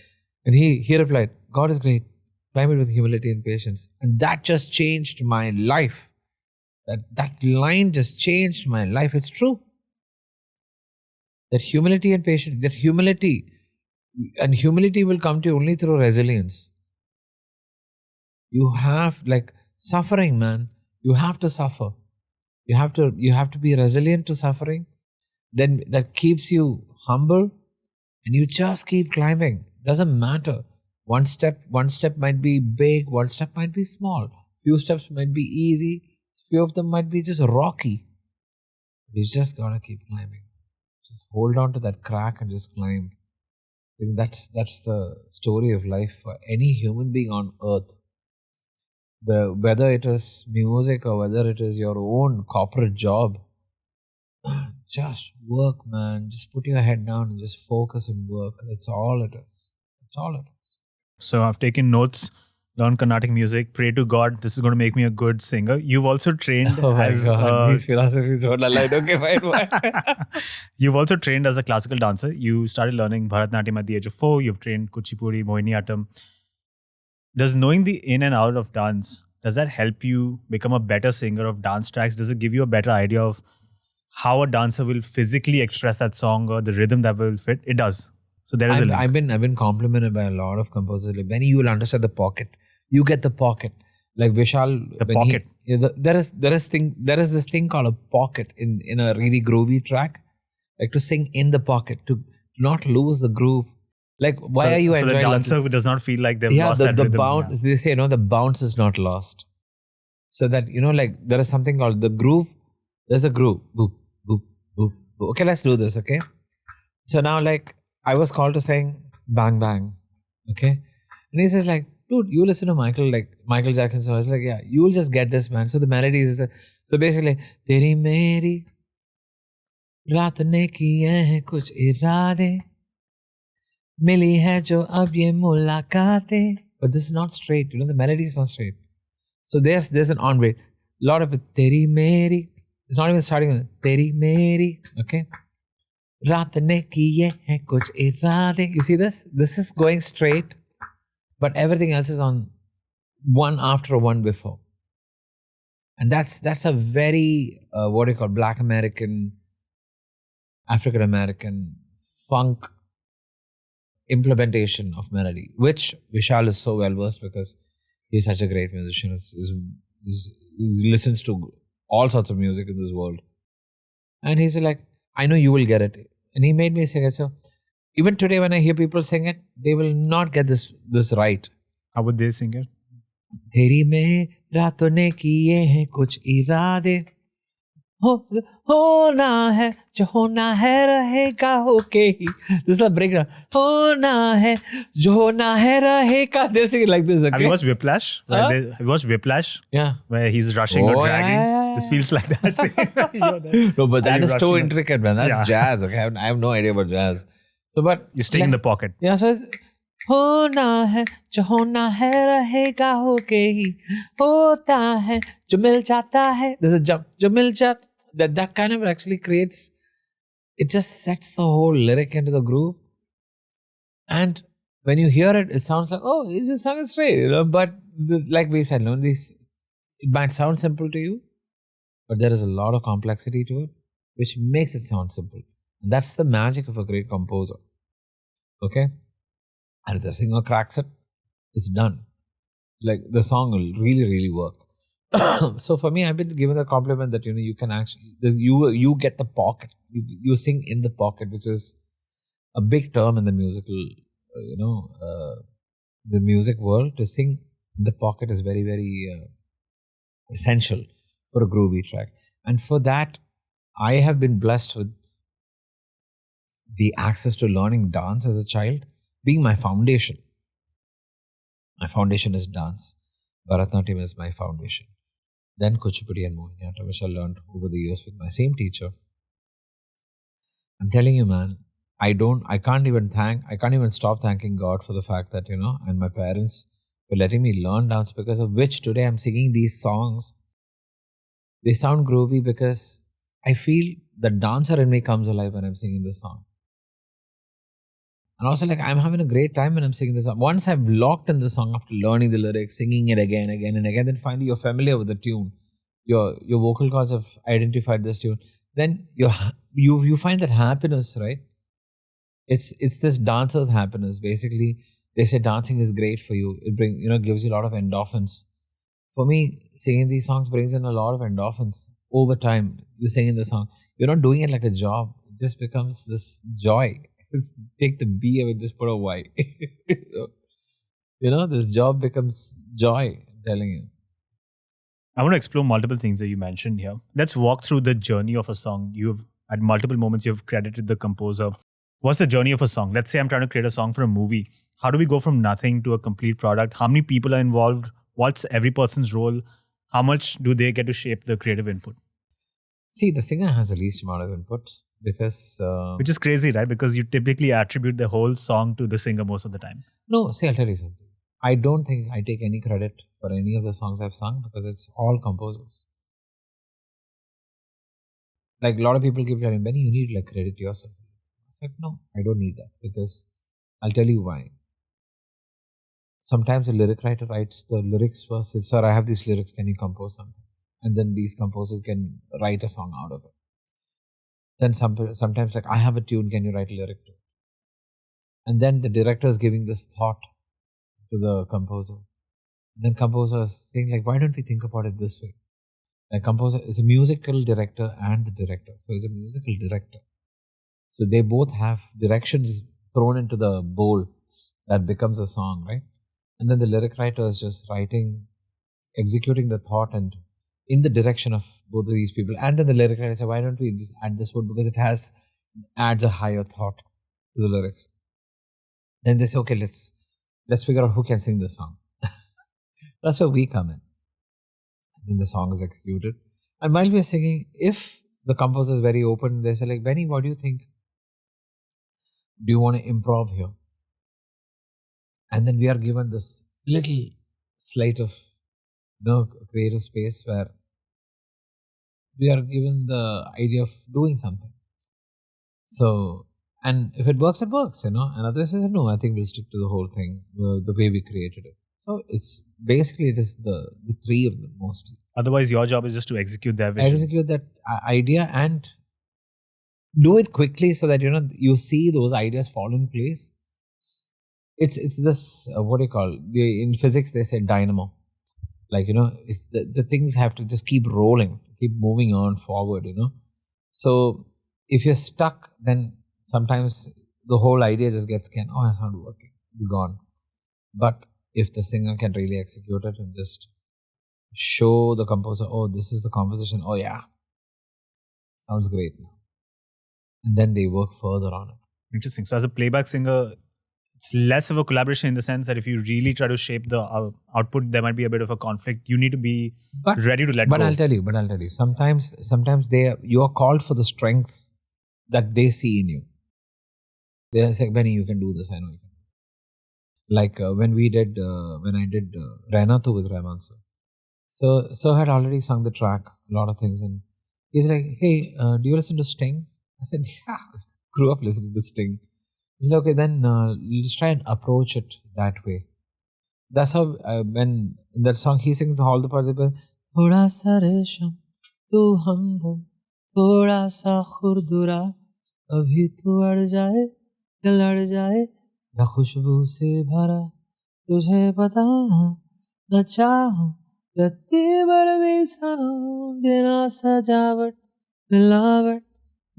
and he replied, God is great. Climb it with humility and patience. And that just changed my life. That line just changed my life. It's true. That humility and patience, humility will come to you only through resilience. You have suffering, man. You have to suffer. You have to be resilient to suffering. Then that keeps you humble and you just keep climbing. Doesn't matter. One step might be big, one step might be small. Few steps might be easy, few of them might be just rocky. You just gotta keep climbing. Just hold on to that crack and just climb. I think that's the story of life for any human being on earth. Whether it is music or whether it is your own corporate job, just work, man. Just put your head down and just focus and work. That's all it is. That's all it is. So I've taken notes, learned Carnatic music, pray to God, this is going to make me a good singer. You've also trained as... These philosophies don't align. Okay, fine. You've also trained as a classical dancer. You started learning Bharatanatyam at the age of 4. You've trained Kuchipudi, Mohiniyattam. Does knowing the in and out of dance, does that help you become a better singer of dance tracks? Does it give you a better idea of how a dancer will physically express that song or the rhythm that will fit? It does. So there is a link. I've been complimented by a lot of composers. Like, Benny, you will understand the pocket. You get the pocket. Like Vishal. The pocket. There is this thing called a pocket in a really groovy track. Like to sing in the pocket, to not lose the groove. Like, why are you enjoying? So the dancer does not feel like they've lost that rhythm. Bounce, they say, the bounce is not lost. So that, there is something called the groove. There's a groove. Boop, boop, boop, boop. Okay, let's do this, okay? So now, I was called to sing Bang Bang, okay? And he says, dude, you listen to Michael Jackson. So I was like, yeah, you will just get this, man. So the melody is, so basically, Teri meri raat ne kiye hain kuch irade mili hai jo ab ye mulaqatein. But this is not straight, the melody is not straight. So there's an on beat. A lot of it, Teri meri. It's not even starting with Teri meri, okay? Raat ne kiye hain kuch irade. You see this? This is going straight, but everything else is on one after one before. And that's a very, Black American, African American funk implementation of melody, which Vishal is so well versed because he's such a great musician. He listens to all sorts of music in this world. And he's like, I know you will get it. And he made me sing it. So even today when I hear people sing it, they will not get this right. How would they sing it? तेरी में रातों ने किए हैं कुछ इरादे होना है जो होना है रहेगा होके ही. This is a breakdown. होना है जो होना है रहेगा. They'll sing it like this. Okay? Have you watched Whiplash? Have you watched Whiplash? Yeah. Where he's rushing or dragging. Yeah. This feels like that. No, but that is too intricate, man. That's jazz. Okay, I have no idea about jazz. So, but you stay in the pocket. Yeah. So. होना है जो होना है रहेगा होके ही होता है जो मिल जाता है. There's a jump. जो मिल जाता. That kind of actually creates. It just sets the whole lyric into the groove. And when you hear it, it sounds like, oh, it's just sung straight, But like we said, it might sound simple to you, but there is a lot of complexity to it, which makes it sound simple. And that's the magic of a great composer. Okay. And if the singer cracks it, it's done. Like the song will really, really work. So for me, I've been given the compliment that you can actually you get the pocket. You sing in the pocket, which is a big term in the musical, the music world. To sing in the pocket is very, very essential for a groovy track. And for that, I have been blessed with the access to learning dance as a child, being my foundation. My foundation is dance. Bharatanatyam is my foundation. Then Kuchipudi and Mohiniyattam, which I learned over the years with my same teacher. I'm telling you, man, I can't even stop thanking God for the fact that, and my parents for letting me learn dance, because of which today I'm singing these songs. They sound groovy because I feel the dancer in me comes alive when I'm singing this song. And also, like, I'm having a great time when I'm singing this song. Once I've locked in the song after learning the lyrics, singing it again and again, then finally you're familiar with the tune. Your vocal cords have identified this tune. Then you find that happiness, right? It's this dancer's happiness. Basically, they say dancing is great for you. It gives you a lot of endorphins. For me, singing these songs brings in a lot of endorphins. Over time, you sing in the song. You're not doing it like a job. It just becomes this joy. Take the B away, just put a Y. This job becomes joy, I'm telling you. I want to explore multiple things that you mentioned here. Let's walk through the journey of a song. At multiple moments, you've credited the composer. What's the journey of a song? Let's say I'm trying to create a song for a movie. How do we go from nothing to a complete product? How many people are involved? What's every person's role? How much do they get to shape the creative input? See, the singer has the least amount of input because... Which is crazy, right? Because you typically attribute the whole song to the singer most of the time. No, see, I'll tell you something. I don't think I take any credit for any of the songs I've sung because it's all composers. Like, a lot of people keep telling, Benny, you need like credit yourself. I said, no, I don't need that, because I'll tell you why. Sometimes the lyric writer writes the lyrics first. Says, sir, I have these lyrics, can you compose something? And then these composers can write a song out of it. Then sometimes like, I have a tune, can you write a lyric to it? And then the director is giving this thought to the composer. And then composer is saying like, why don't we think about it this way? Like, composer is a musical director and the director. So he's a musical director. So they both have directions thrown into the bowl that becomes a song, right? And then the lyric writer is just writing, executing the thought and in the direction of both of these people. And then the lyric writer says, why don't we just add this word, because it adds a higher thought to the lyrics. Then they say, okay, let's figure out who can sing this song. That's where we come in. And then the song is executed. And while we are singing, if the composer is very open, they say like, Benny, what do you think? Do you want to improv here? And then we are given this little slate of creative space where we are given the idea of doing something. So, and if it works, it works, And others say, no, I think we'll stick to the whole thing, the way we created it. So it is the three of them mostly. Otherwise, your job is just to execute that vision. Execute that idea and do it quickly so that, you see those ideas fall in place. It's this, what do you call, in physics, they say dynamo. Like, it's the things have to just keep rolling, keep moving on forward, So if you're stuck, then sometimes the whole idea just gets canned. Oh, it's not working. It's gone. But if the singer can really execute it and just show the composer, oh, this is the composition. Oh, yeah. Sounds great now. And then they work further on it. Interesting. So as a playback singer, it's less of a collaboration in the sense that if you really try to shape the output, there might be a bit of a conflict. You need to be ready to let go. But I'll tell you, sometimes you are called for the strengths that they see in you. They say, Benny, you can do this. I know you can. Like when I did Rahman with Rahman sir. So I had already sung the track, a lot of things, and he's like, hey, do you listen to Sting? I said, yeah, grew up listening to Sting. He's like, okay, then let's try and approach it that way. That's how when in that song he sings all the part of the Thoda sa resham, tu hamdam, thoda sa khurdura, abhi tu ad jaye, lad jaye, ya khushboo se bhara, tujhe batana na chahu, rati bar bhi sanam, bina sajavat, milawat,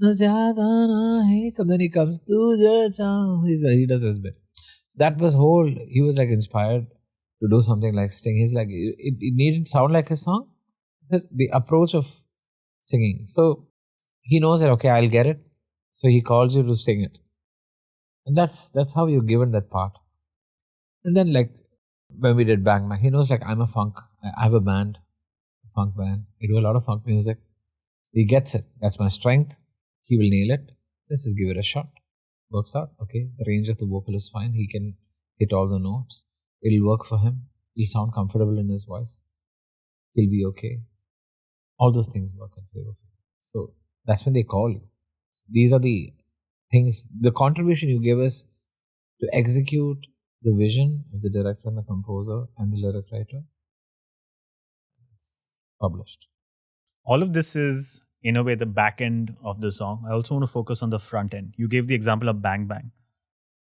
Na zyada na hai kab. Then he comes, tujhe chaun. He does this bit. That was he was like inspired to do something like Sting. He's like, it needn't sound like his song. The approach of singing. So he knows that, okay, I'll get it. So he calls you to sing it. And that's how you're given that part. And then like when we did Bang Bang, he knows like I'm a funk. I have a band, a funk band. I do a lot of funk music. He gets it. That's my strength. He will nail it. Let's just give it a shot. Works out. Okay. The range of the vocal is fine. He can hit all the notes. It'll work for him. He'll sound comfortable in his voice. He'll be okay. All those things work in favor of you. So that's when they call you. These are the things, the contribution you give us to execute the vision of the director and the composer and the lyric writer. It's published. All of this is, in a way, the back end of the song. I also want to focus on the front end. You gave the example of Bang Bang.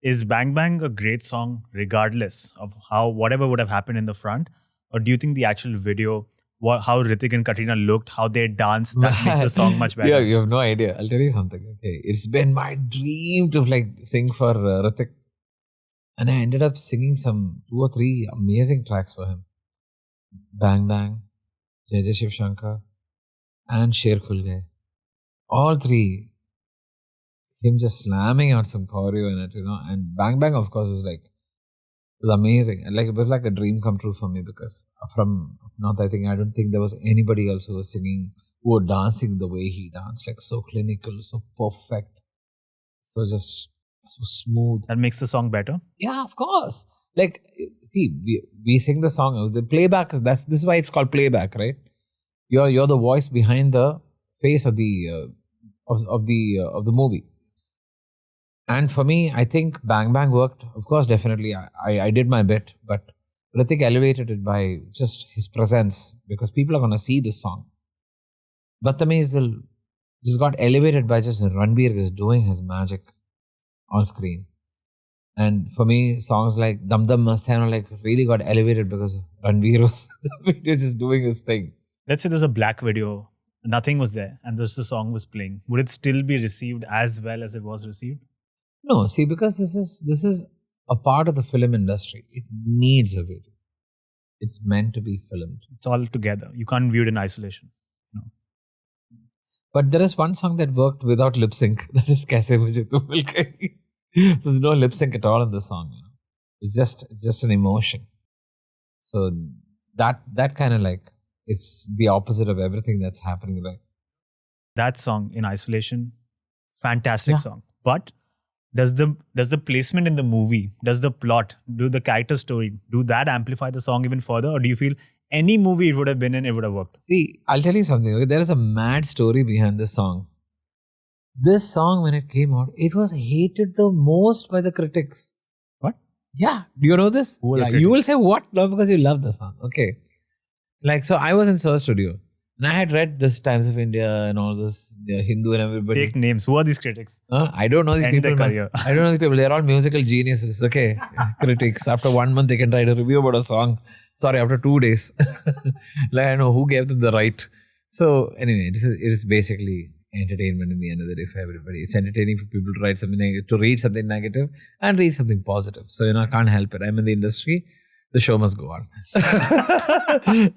Is Bang Bang a great song regardless of whatever would have happened in the front? Or do you think the actual video, how Hrithik and Katrina looked, how they danced, that makes the song much better? Yeah, you have no idea. I'll tell you something. Okay, it's been my dream to like sing for Hrithik. And I ended up singing some 2 or 3 amazing tracks for him. Bang Bang, Jai Jai Shiv Shankar, and Sher Khul Gaye. All 3. Him just slamming out some choreo in it, And Bang Bang, of course, was amazing. And like it was like a dream come true for me because I don't think there was anybody else who was singing, who was dancing the way he danced, like so clinical, so perfect, so smooth. That makes the song better? Yeah, of course. Like, see, we sing the song. The playback this is why it's called playback, right? You're the voice behind the face of the movie. And for me, I think Bang Bang worked. Of course, definitely, I did my bit, but Hrithik elevated it by just his presence because people are going to see this song. But to me, just got elevated by just Ranbir just doing his magic on screen. And for me, songs like Dum Dum Mast Hai like really got elevated because Ranbir was just doing his thing. Let's say there's a black video, nothing was there, and just the song was playing. Would it still be received as well as it was received? No, see, because this is a part of the film industry. It needs a video. It's meant to be filmed. It's all together. You can't view it in isolation. No. But there is one song that worked without lip sync. That is Kaise Mujhe Tum Mil Gayi. There's no lip sync at all in the song. It's just an emotion. So that kind of like, it's the opposite of everything that's happening. Like that song in isolation, fantastic song. But does the placement in the movie, does the plot, do the character story, do that amplify the song even further? Or do you feel any movie it would have been in, it would have worked? See, I'll tell you something. Okay? There is a mad story behind this song. This song, when it came out, it was hated the most by the critics. What? Yeah. Do you know this? Yeah, you will say, what? No, because you love the song. Okay. Like, so I was in Sir Studio. And I had read this Times of India and all this, Hindu and everybody. Take names. Who are these critics? I don't know these people. I don't know these people. They're all musical geniuses. Okay. Critics. After 1 month, they can write a review about a song. Sorry, after 2 days. Like, I know who gave them the right. So, anyway, it is basically entertainment in the end of the day for everybody. It's entertaining for people to write something negative, to read something negative and read something positive. So, I can't help it. I'm in the industry. The show must go on.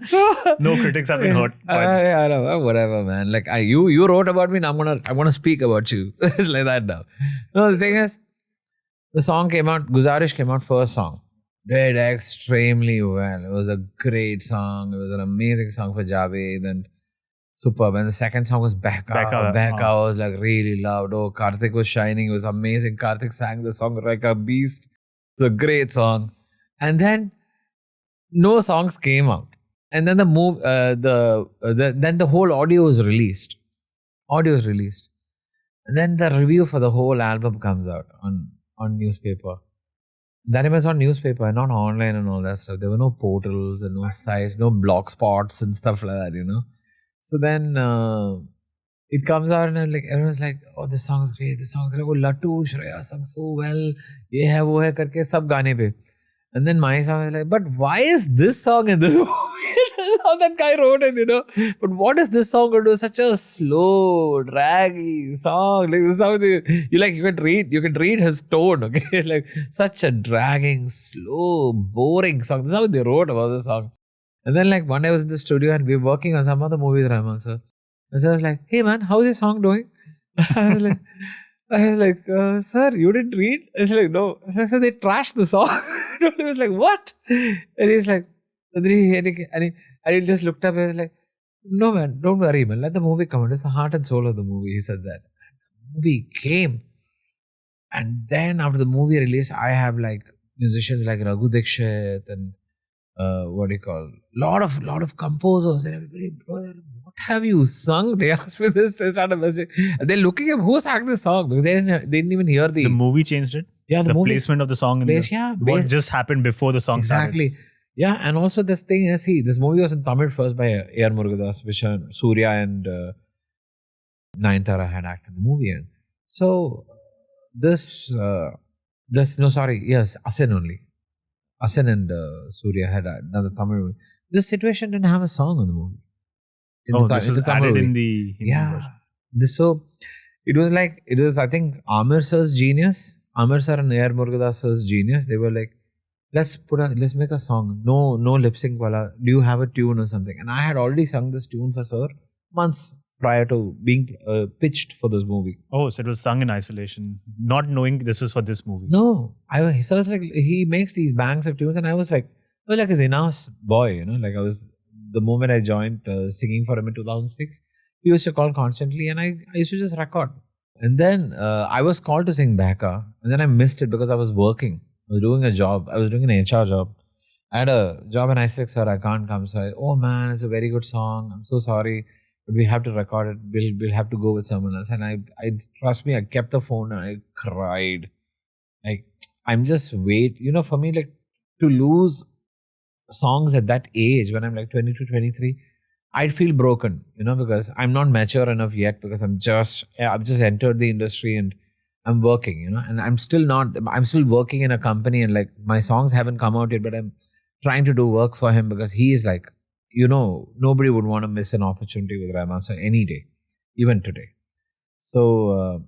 So no critics have been hurt. I know, whatever, man. Like you wrote about me, and I'm gonna speak about you. It's like that now. No, the thing is, the song came out. Guzarish came out first song. Did extremely well. It was a great song. It was an amazing song for Javed and superb. And the second song was Becca. Becca was like really loud. Oh, Karthik was shining. It was amazing. Karthik sang the song like a beast. It was a great song. And then no songs came out, and then then the whole audio was released. And then the review for the whole album comes out on newspaper. That it was on newspaper and not online and all that stuff. There were no portals and no sites, no blog spots and stuff like that, So then it comes out and like everyone's like, oh, this song is great. This song is great. Oh, Lattu, Shreya sang so well. Ye hai, wo hai, karke sab gaane pe. And then my song is like, but why is this song in this movie? how that guy wrote it, But what is this song going to do? Such a slow, draggy song. Like this is how you can read his tone, okay? Like such a dragging, slow, boring song. This is how they wrote about the song. And then like one day I was in the studio and we were working on some other movie with Rahman sir. And so I was like, hey man, how's your song doing? I was like, sir, you didn't read? I was like, no. I said, they trashed the song. He was like, what? And he's like, and he just looked up and was like, no man, don't worry man, let the movie come out. It's the heart and soul of the movie. He said that. The movie came. And then after the movie release, I have like musicians like Raghu Dikshit and lot of composers and everybody, bro, what have you sung? They asked me this, they started messaging. And they're looking at who sang this song because they didn't even hear the movie changed it? Yeah, the movie, placement of the song what just happened before the song exactly. started. Yeah, and also this thing is, this movie was in Tamil first by A.R. Murugadas, which Surya and Nayanthara had acted in the movie. And so Asen only. Asen and Surya had another Tamil movie. This situation didn't have a song on the movie. This is added in the Hindi version. It was I think Amir sir's genius. Amir sir and A.R. Murugadas sir's genius. They were like, let's make a song. No lip sync wala. Do you have a tune or something? And I had already sung this tune for sir months prior to being pitched for this movie. Oh, so it was sung in isolation, not knowing this is for this movie. No, so I was like, he makes these banks of tunes, and I was like his in-house boy, Like I was, the moment I joined singing for him in 2006, he used to call constantly, and I used to just record. And then I was called to sing backup, and then I missed it because I was working. I was doing a job. I was doing an HR job. I had a job, and I said, sir, I can't come. So oh man, it's a very good song. I'm so sorry. But we have to record it. We'll have to go with someone else. And I trust me, I kept the phone and I cried. Like, I'm just for me, like, to lose songs at that age when I'm like 22, 23, I'd feel broken, because I'm not mature enough yet because I've just entered the industry and I'm working, and I'm still working in a company and like my songs haven't come out yet, but I'm trying to do work for him because he is like, nobody would want to miss an opportunity with Rahman sir any day, even today. So,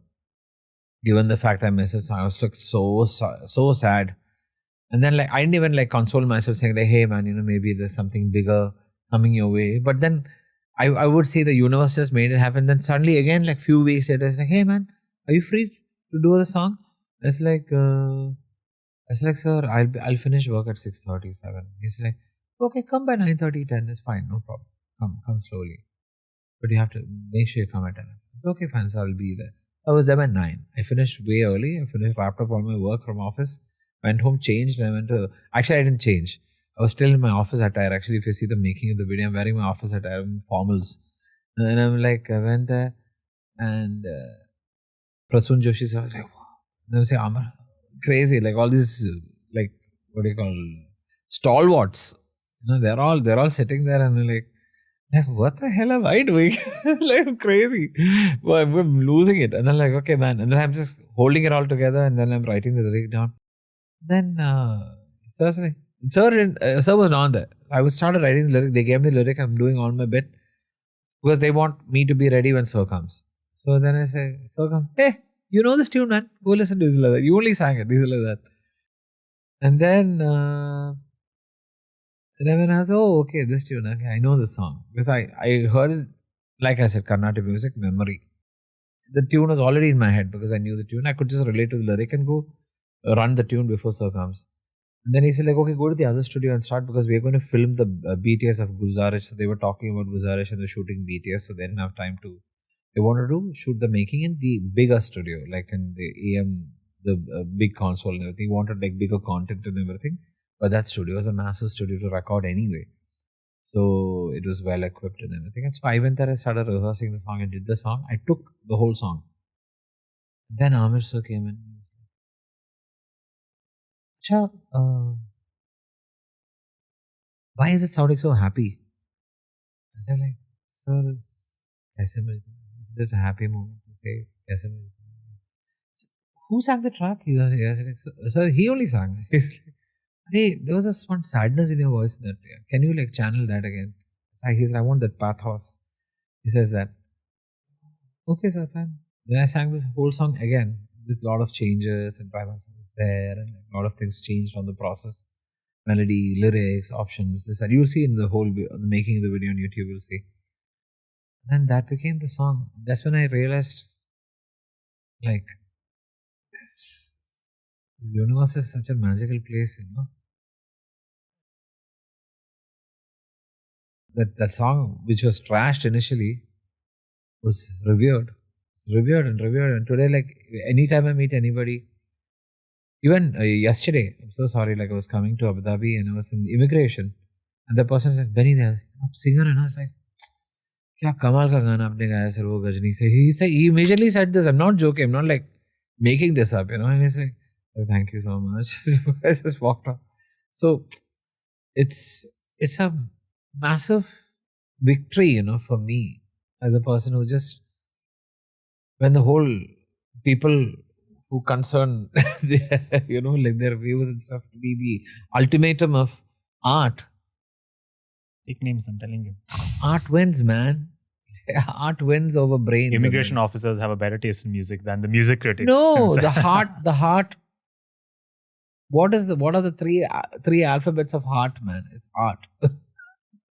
given the fact I missed it, I was like so sad. And then like I didn't even like console myself saying like, hey man, maybe there's something bigger coming your way. But then I would say the universe just made it happen. Then suddenly again, like few weeks later, it's like, hey man, are you free to do the song? It's like, sir, I'll finish work at 6:37. He's like, okay, come by 9:30, 10. It's fine, no problem. Come slowly. But you have to make sure you come at 10. Okay, fine, so I'll be there. I was there by 9. I finished way early. Wrapped up all my work from office. Went home, changed, and actually I didn't change. I was still in my office attire. Actually, if you see the making of the video, I'm wearing my office attire, formals. And then I'm like, I went there and Prasun Joshi sir was like, wow. And I was like, Amar, crazy. Like all these, like, what do you call, stalwarts. They're all sitting there and they're like, what the hell am I doing? Like, I'm crazy. Well, I'm losing it. And then like, okay, man. And then I'm just holding it all together and then I'm writing the lyric down. Then sir was not there. I started writing the lyric. They gave me the lyric. I'm doing all my bit because they want me to be ready when sir comes. So then I say, sir comes, hey, you know this tune, man. Go listen to this like that. You only sang it. This like that. And then when I was, okay, this tune, okay, I know this song. Because I heard it, like I said, Carnatic music, memory. The tune was already in my head because I knew the tune. I could just relate to the lyric and go run the tune before sir comes. And then he said like, okay, go to the other studio and start because we're going to film the BTS of Gulzarish. So they were talking about Gulzarish and they're shooting BTS. So they didn't have time to, they wanted to shoot the making in the bigger studio, like in the AM, the big console and everything. He wanted like bigger content and everything. But that studio was a massive studio to record anyway. So it was well equipped and everything. And so I went there, I started rehearsing the song and did the song. I took the whole song. Then Amir sir came in. Why is it sounding so happy? I said like, sir, Kaise is it a happy moment to say Kaise? So, who sang the track? He was like, sir, he only sang. He's like, hey, there was this one sadness in your voice that can you like channel that again? So he's like, I want that pathos. He says that. Okay, so fine. Then I sang this whole song again with a lot of changes, and Rahman was there, and a lot of things changed on the process. Melody, lyrics, options, this and you'll see in the making of the video on YouTube, you'll see. And that became the song. That's when I realized, like, this universe is such a magical place, you know. That song, which was trashed initially, was revered. It's revered and revered. And today, like, anytime I meet anybody, even yesterday, I'm so sorry, like I was coming to Abu Dhabi and I was in immigration. And the person said, Benny, there, singer. And I was like, kya kamal ka gana aapne gaya sir, wo Ghajini se. He immediately said this. I'm not joking. I'm not like making this up, you know. And he's like, oh, thank you so much. I just walked off. So it's a massive victory, you know, for me as a person who just, when the whole people who concern, you know, like their views and stuff to be the ultimatum of art. Take names, I'm telling you. Art wins, man. Art wins over brains. Immigration officers have a better taste in music than the music critics. No, the heart. What are the three alphabets of heart, man? It's art.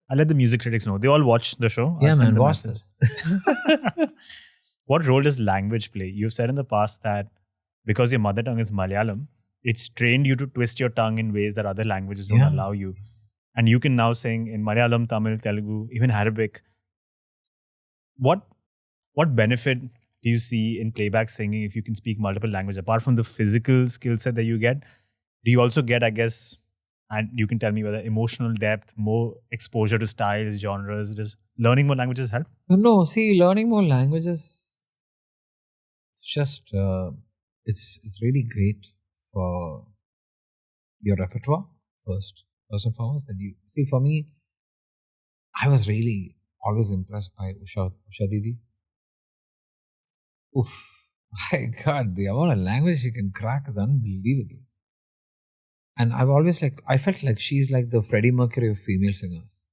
I'll let the music critics know. They all watch the show. Yeah, man, watch this. What role does language play? You've said in the past that because your mother tongue is Malayalam, it's trained you to twist your tongue in ways that other languages don't allow you. And you can now sing in Malayalam, Tamil, Telugu, even Arabic. What benefit do you see in playback singing if you can speak multiple languages? Apart from the physical skill set that you get, do you also get, I guess, and you can tell me whether emotional depth, more exposure to styles, genres, does learning more languages help? No, see, learning more languages, it's just, it's really great for your repertoire, first and foremost. That you see, for me, I was really always impressed by Usha Didi. Oof, my God, the amount of language she can crack is unbelievable. And I felt like she's like the Freddie Mercury of female singers.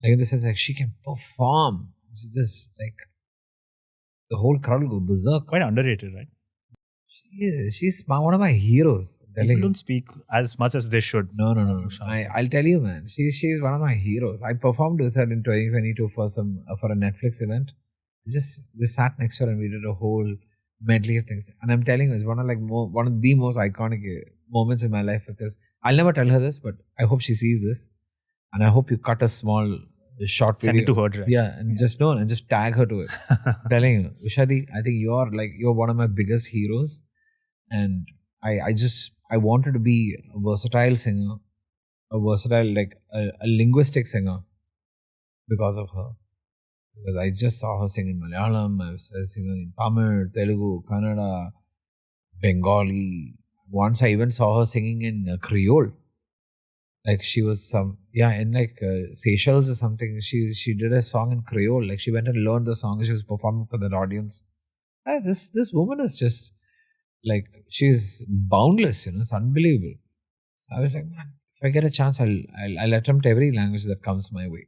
Like in the sense, like she can perform. She just like, the whole crowd will go berserk. Quite underrated, right? She's one of my heroes. People don't speak as much as they should. No. I'll tell you, man. She's one of my heroes. I performed with her in 2022 for a Netflix event. Just sat next to her and we did a whole medley of things. And I'm telling you, it's one of the most iconic moments in my life, because I'll never tell her this, but I hope she sees this, and I hope you cut a small short video. Send it to her, right? Yeah, and just tag her to it. I'm telling you, Ushadi, I think you're one of my biggest heroes, and I wanted to be a versatile singer, a linguistic singer because of her. Because I just saw her sing in Malayalam, I was singing in Tamil, Telugu, Kannada, Bengali. Once I even saw her singing in Creole. Like she was in like Seychelles or something. She did a song in Creole. Like she went and learned the song. She was performing for that audience. This woman is just like, she's boundless. You know, it's unbelievable. So I was like, man, if I get a chance, I'll attempt every language that comes my way.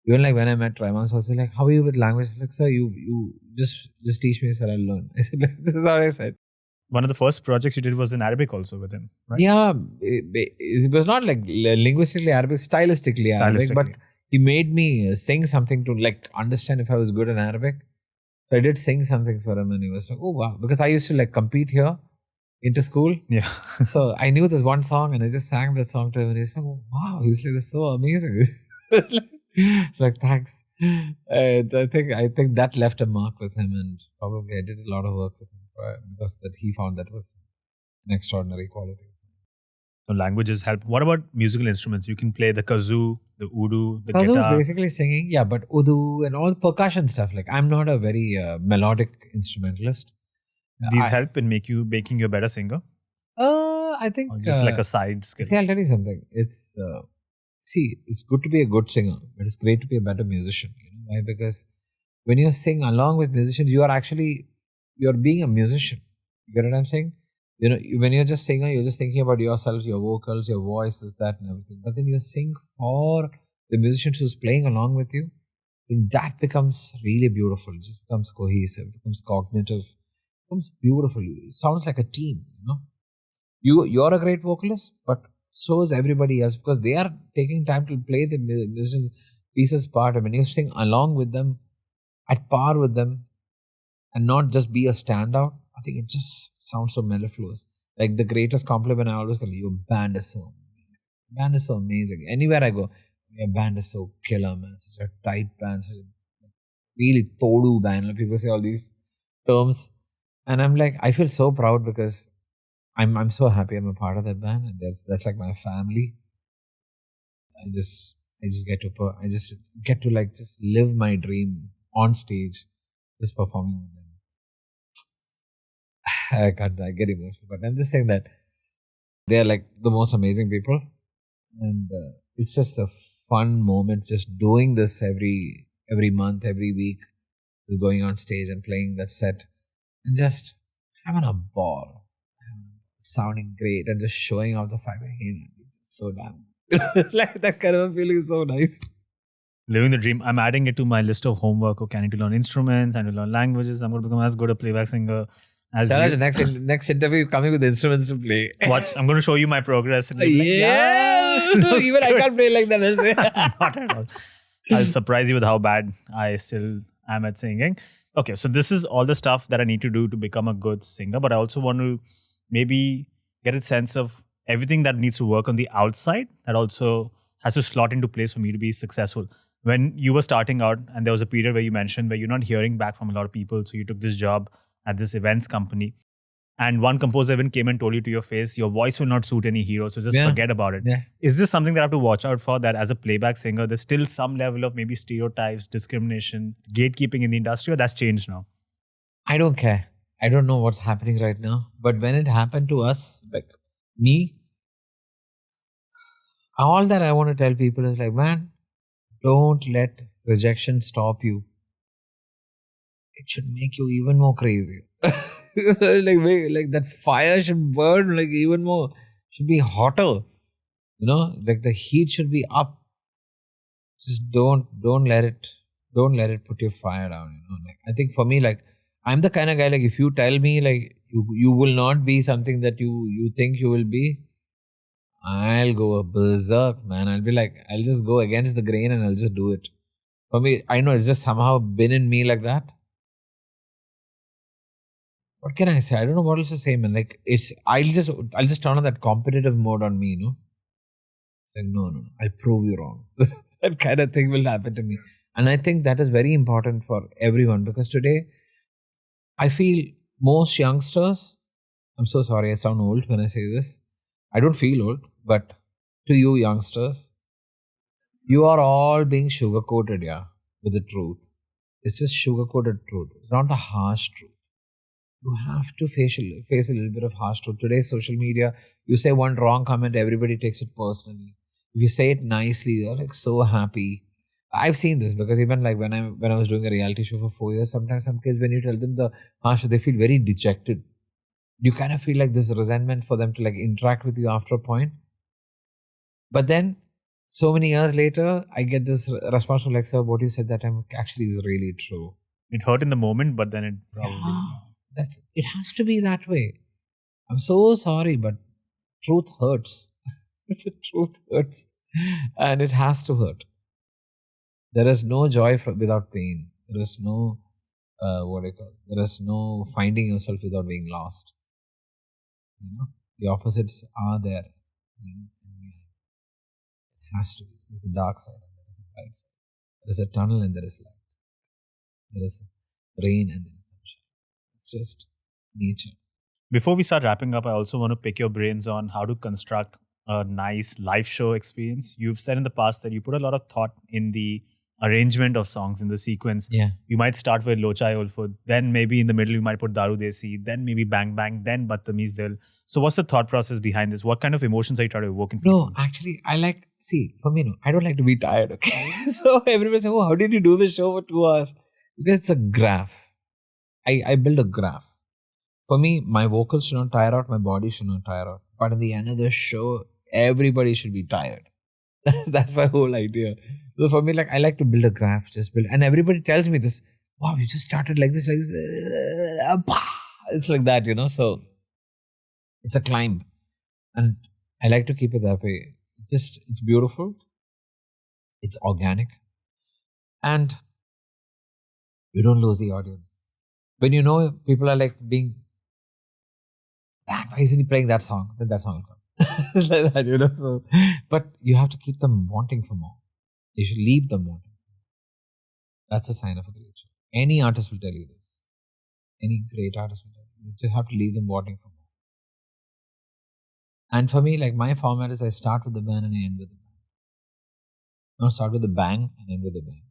Even like when I met Rahman, so I was like, how are you with language? Like, sir, you just teach me, sir, I'll learn. I said, like, this is what I said. One of the first projects you did was in Arabic also with him, right? Yeah, it was not like linguistically Arabic, stylistically Arabic, but he made me sing something to like understand if I was good in Arabic. So I did sing something for him and he was like, oh wow. Because I used to like compete here into school. Yeah. So I knew this one song and I just sang that song to him and he was like, oh wow, he was like, that's so amazing. It's like, thanks. I think that left a mark with him, and probably I did a lot of work with him because that he found that was an extraordinary quality. So languages help. What about musical instruments? You can play the kazoo, the oud, the Kazoo guitar. is basically singing, yeah, but udu and all the percussion stuff. Like I'm not a very melodic instrumentalist. These help in making you a better singer? I think Or just like a side skill? See, I'll tell you something. It's good to be a good singer, but it's great to be a better musician. You know why? Because when you sing along with musicians, you're being a musician. You get what I'm saying? You know, when you're just singer, you're just thinking about yourself, your vocals, your voice, this, that, and everything. But then you sing for the musician who's playing along with you, I think that becomes really beautiful. It just becomes cohesive, becomes cognitive, becomes beautiful. It sounds like a team, You're a great vocalist, but so is everybody else because they are taking time to play the musician pieces part. I mean, you sing along with them, at par with them, and not just be a standout. I think it just sounds so mellifluous. Like the greatest compliment I always get, your band is so amazing. Band is so amazing. Anywhere I go, your band is so killer, man. Such a tight band, such a really todu band. Like people say all these terms. And I'm like, I feel so proud because I'm so happy I'm a part of that band, and that's like my family. I just get to like just live my dream on stage, just performing with them. I get emotional, but I'm just saying that they are like the most amazing people, and it's just a fun moment just doing this every month, every week, just going on stage and playing that set and just having a ball, sounding great, and just showing off the fact that hey, man, it's just so damn. It's like that kind of feeling is so nice. Living the dream. I'm adding it to my list of homework. Okay, I need to learn instruments, I need to learn languages. I'm going to become as good a playback singer as Shalaj, you. next interview, you're coming with instruments to play. Watch, I'm going to show you my progress. And you'll be like, Yeah, that was even I good." can't play like that. Not at all. I'll surprise you with how bad I still am at singing. Okay, so this is all the stuff that I need to do to become a good singer, but I also want to maybe get a sense of everything that needs to work on the outside that also has to slot into place for me to be successful. When you were starting out, and there was a period where you mentioned where you're not hearing back from a lot of people, so you took this job at this events company, and one composer even came and told you to your face, your voice will not suit any hero, so just forget about it. Yeah. Is this something that I have to watch out for, that as a playback singer, there's still some level of maybe stereotypes, discrimination, gatekeeping in the industry, or that's changed now? I don't care. I don't know what's happening right now. But when it happened to us, like me, all that I want to tell people is like, man, don't let rejection stop you. It should make you even more crazy. like that fire should burn like even more, should be hotter. Like the heat should be up. Just don't let it put your fire down. Like I think for me, like I'm the kind of guy, like if you tell me like you will not be something that you think you will be, I'll go berserk, man. I'll be like, I'll just go against the grain and I'll just do it. For me, I know it's just somehow been in me like that. What can I say? I don't know what else to say, man. Like I'll just turn on that competitive mode on me, It's like, no, I'll prove you wrong. That kind of thing will happen to me. And I think that is very important for everyone because today, I feel most youngsters, I'm so sorry, I sound old when I say this. I don't feel old, but to you youngsters, you are all being sugar-coated, with the truth. It's just sugar-coated truth. It's not the harsh truth. You have to face a little bit of harsh truth. Today's social media, you say one wrong comment, everybody takes it personally. If you say it nicely, you're like so happy. I've seen this because even like when I was doing a reality show for 4 years, sometimes some kids, when you tell them the harsh, they feel very dejected. You kind of feel like this resentment for them to like interact with you after a point. But then, so many years later, I get this response from like, sir, what you said that time actually is really true. It hurt in the moment, but then it probably... It has to be that way. I'm so sorry, but truth hurts. The truth hurts. And it has to hurt. There is no joy without pain. There is no, there is no finding yourself without being lost. The opposites are there. It has to be. There's a dark side and there is a bright side. There is a tunnel and there is light. There is rain and there is sunshine. It's just nature. Before we start wrapping up, I also want to pick your brains on how to construct a nice live show experience. You've said in the past that you put a lot of thought in the arrangement of songs, in the sequence. Yeah. You might start with Lo Chai Ulfud, then maybe in the middle you might put Daru Desi, then maybe Bang Bang, then Badtameez Dil. So what's the thought process behind this? What kind of emotions are you trying to evoke in people? No, actually, for me, I don't like to be tired, okay? So everyone says, how did you do the show for 2 hours? Because it's a graph. I build a graph. For me, my vocals should not tire out, my body should not tire out. But at the end of the show, everybody should be tired. That's my whole idea. So for me, like, I like to build a graph, just build, and everybody tells me this. Wow, you just started like this, like this. It's like that, So it's a climb, and I like to keep it that way. It's beautiful. It's organic, and you don't lose the audience. When people are like being, man, why isn't he playing that song? Then that song will come. It's like that, So, but you have to keep them wanting for more. You should leave them wanting. That's a sign of a great show. Any artist will tell you this. Any great artist will tell you. You just have to leave them wanting for more. And for me, like, my format is I start with the band and I end with the band. Not start with the bang and end with the band.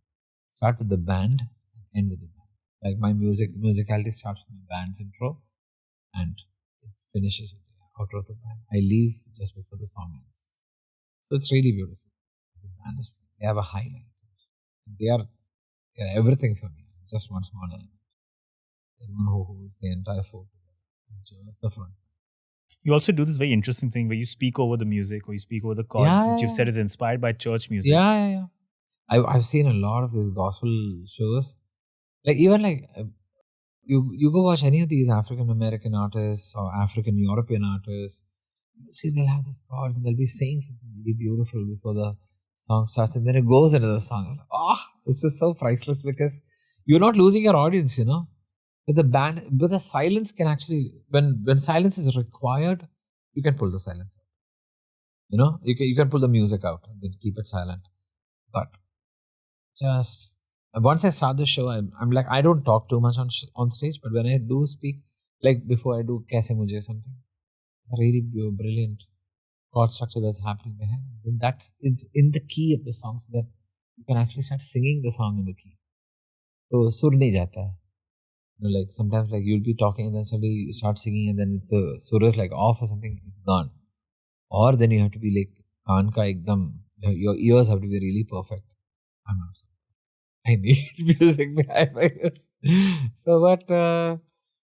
Start with the band and end with the band. Like, my musicality starts with the band's intro and it finishes with the outro of the band. I leave just before the song ends. So it's really beautiful. The band they have a highlight. They are everything for me. Just one small element. The one who holds the entire fort together. Just the front. You also do this very interesting thing where you speak over the music or you speak over the chords, which you've said is inspired by church music. Yeah. I've seen a lot of these gospel shows. Like, even like, you go watch any of these African American artists or African European artists, see, they'll have these chords and they'll be saying something really beautiful before the song starts, and then it goes into the song. It's like, it's just so priceless because you're not losing your audience, With the band, with the silence can actually, when silence is required, you can pull the silence out. You can pull the music out and then keep it silent. But just once I start the show, I'm like, I don't talk too much on stage, but when I do speak, like before I do Kaise Mujhe something, it's a really brilliant chord structure that's happening behind. Then that is in the key of the song, so that you can actually start singing the song in the key. So sur nahi jata hai. Like sometimes, like, you'll be talking and then suddenly you start singing and then the sur is like off or something, it's gone. Or then you have to be like kaan ka ekdam, your ears have to be really perfect. I'm not sure. I need music behind my ears. So, but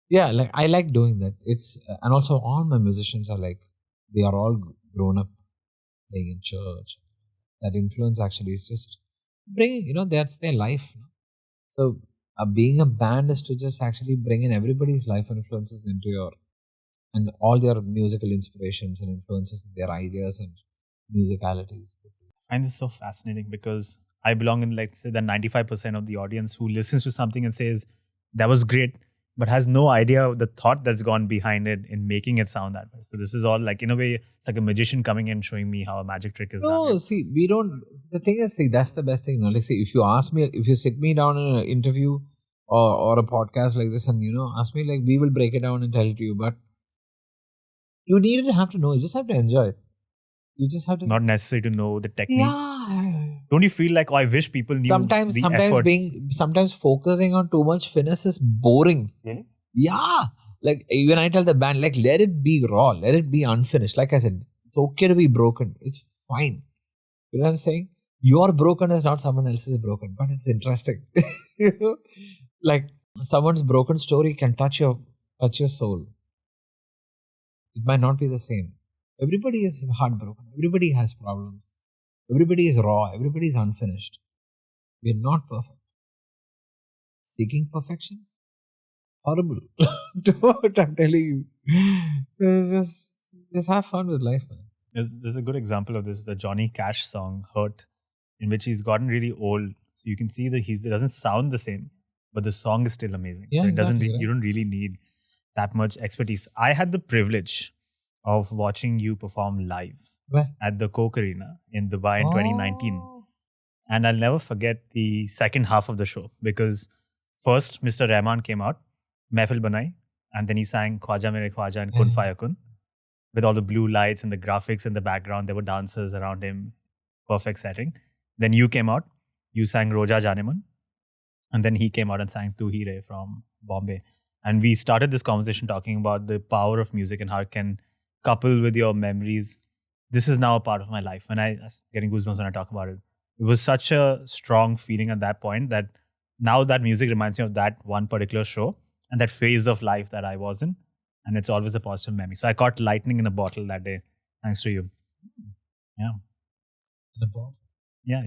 yeah, like, I like doing that. It's and also all my musicians are like, they are all grown up playing in church. That influence actually is just bringing, that's their life. So being a band is to just actually bring in everybody's life influences into and all their musical inspirations and influences, their ideas and musicalities. I find this so fascinating because I belong in, like, say, the 95% of the audience who listens to something and says, that was great, but has no idea of the thought that's gone behind it in making it sound that way. So this is all like, in a way, it's like a magician coming in showing me how a magic trick is done. No, see, we don't, the thing is, see, that's the best thing. Like, see, if you ask me, if you sit me down in an interview or a podcast like this and, ask me, like, we will break it down and tell it to you, but you needn't have to know, you just have to enjoy it. You just have to. Not necessary to know the technique. Yeah. Don't you feel like, I wish people knew sometimes effort? Sometimes focusing on too much finesse is boring. Really? Yeah. Like, even I tell the band, like, let it be raw, let it be unfinished. Like I said, it's okay to be broken. It's fine. You know what I'm saying? Your broken is not someone else's broken, but it's interesting. Like, someone's broken story can touch your soul. It might not be the same. Everybody is heartbroken. Everybody has problems. Everybody is raw. Everybody is unfinished. We are not perfect. Seeking perfection? Horrible. Don't, I'm telling you. Just have fun with life, man. There's a good example of this, the Johnny Cash song, Hurt, in which he's gotten really old. So you can see that he doesn't sound the same, but the song is still amazing. Yeah, so it exactly, you don't really need that much expertise. I had the privilege of watching you perform live at the Coke Arena in Dubai in 2019. And I'll never forget the second half of the show because first Mr. Rahman came out, Mehfil Banai, and then he sang Khwaja Mere Khwaja and Kun Faya Kun with all the blue lights and the graphics in the background. There were dancers around him. Perfect setting. Then you came out, you sang Roja Janeman, and then he came out and sang Tu Hi Re from Bombay. And we started this conversation talking about the power of music and how it can couple with your memories. This is now a part of my life. And I was getting goosebumps when I talk about it. It was such a strong feeling at that point that now that music reminds me of that one particular show and that phase of life that I was in. And it's always a positive memory. So I caught lightning in a bottle that day, thanks to you. Yeah. Nepal. Yeah,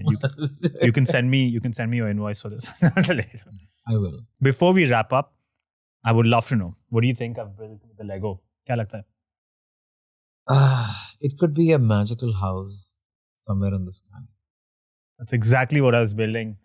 you can send me your invoice for this later. Yes, I will. Before we wrap up, I would love to know, what do you think I've built with the Lego? Kya lagta hai? It could be a magical house somewhere in the sky. That's exactly what I was building.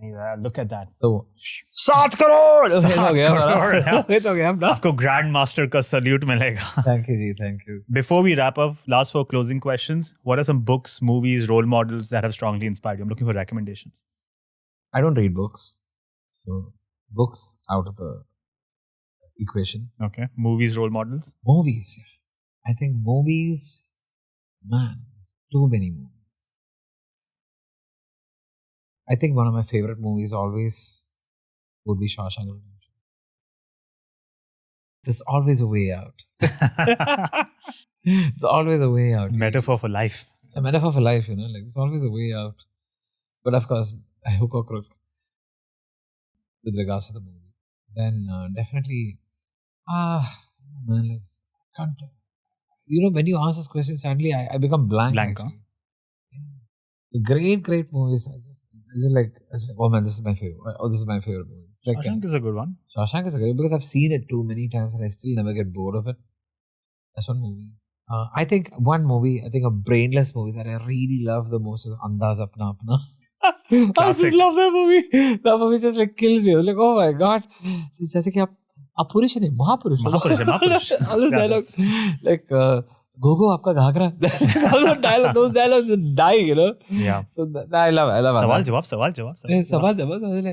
Anyway, look at that. So, 7 crore! 7 crore, yeah. It's okay, I'm done. आपको Grandmaster का salute मिलेगा. Thank you, Ji. Thank you. Before we wrap up, last 4 closing questions. What are some books, movies, role models that have strongly inspired you? I'm looking for recommendations. I don't read books. So, books out of the equation. Okay. Movies, role models? Movies. I think movies, man, too many movies. I think one of my favorite movies always would be Shawshank Redemption. There's always a way out. There's always a way out. It's a metaphor for life. A metaphor for life, like there's always a way out. But of course, I hook or crook with regards to the movie. Then definitely, man, like, can't. When you ask this question, suddenly I become blank. Blank, huh? Yeah. Great movies. I was like, oh man, this is my favorite. Oh, this is my favorite movie. It's like, Shawshank is a good one. Shawshank is a good, because I've seen it too many times and I still never get bored of it. That's one movie. I think a brainless movie that I really love the most is Andaz Apna Apna. I just love that movie. That movie just like kills me. I was like, oh my god. It's just like, Apurush nahi, Mahapurush. All those dialogues. Like, Gogo, aapka ghagra. Those dialogues are dying, Yeah. So I love it. सवाल जवाब. सवाल जवाब.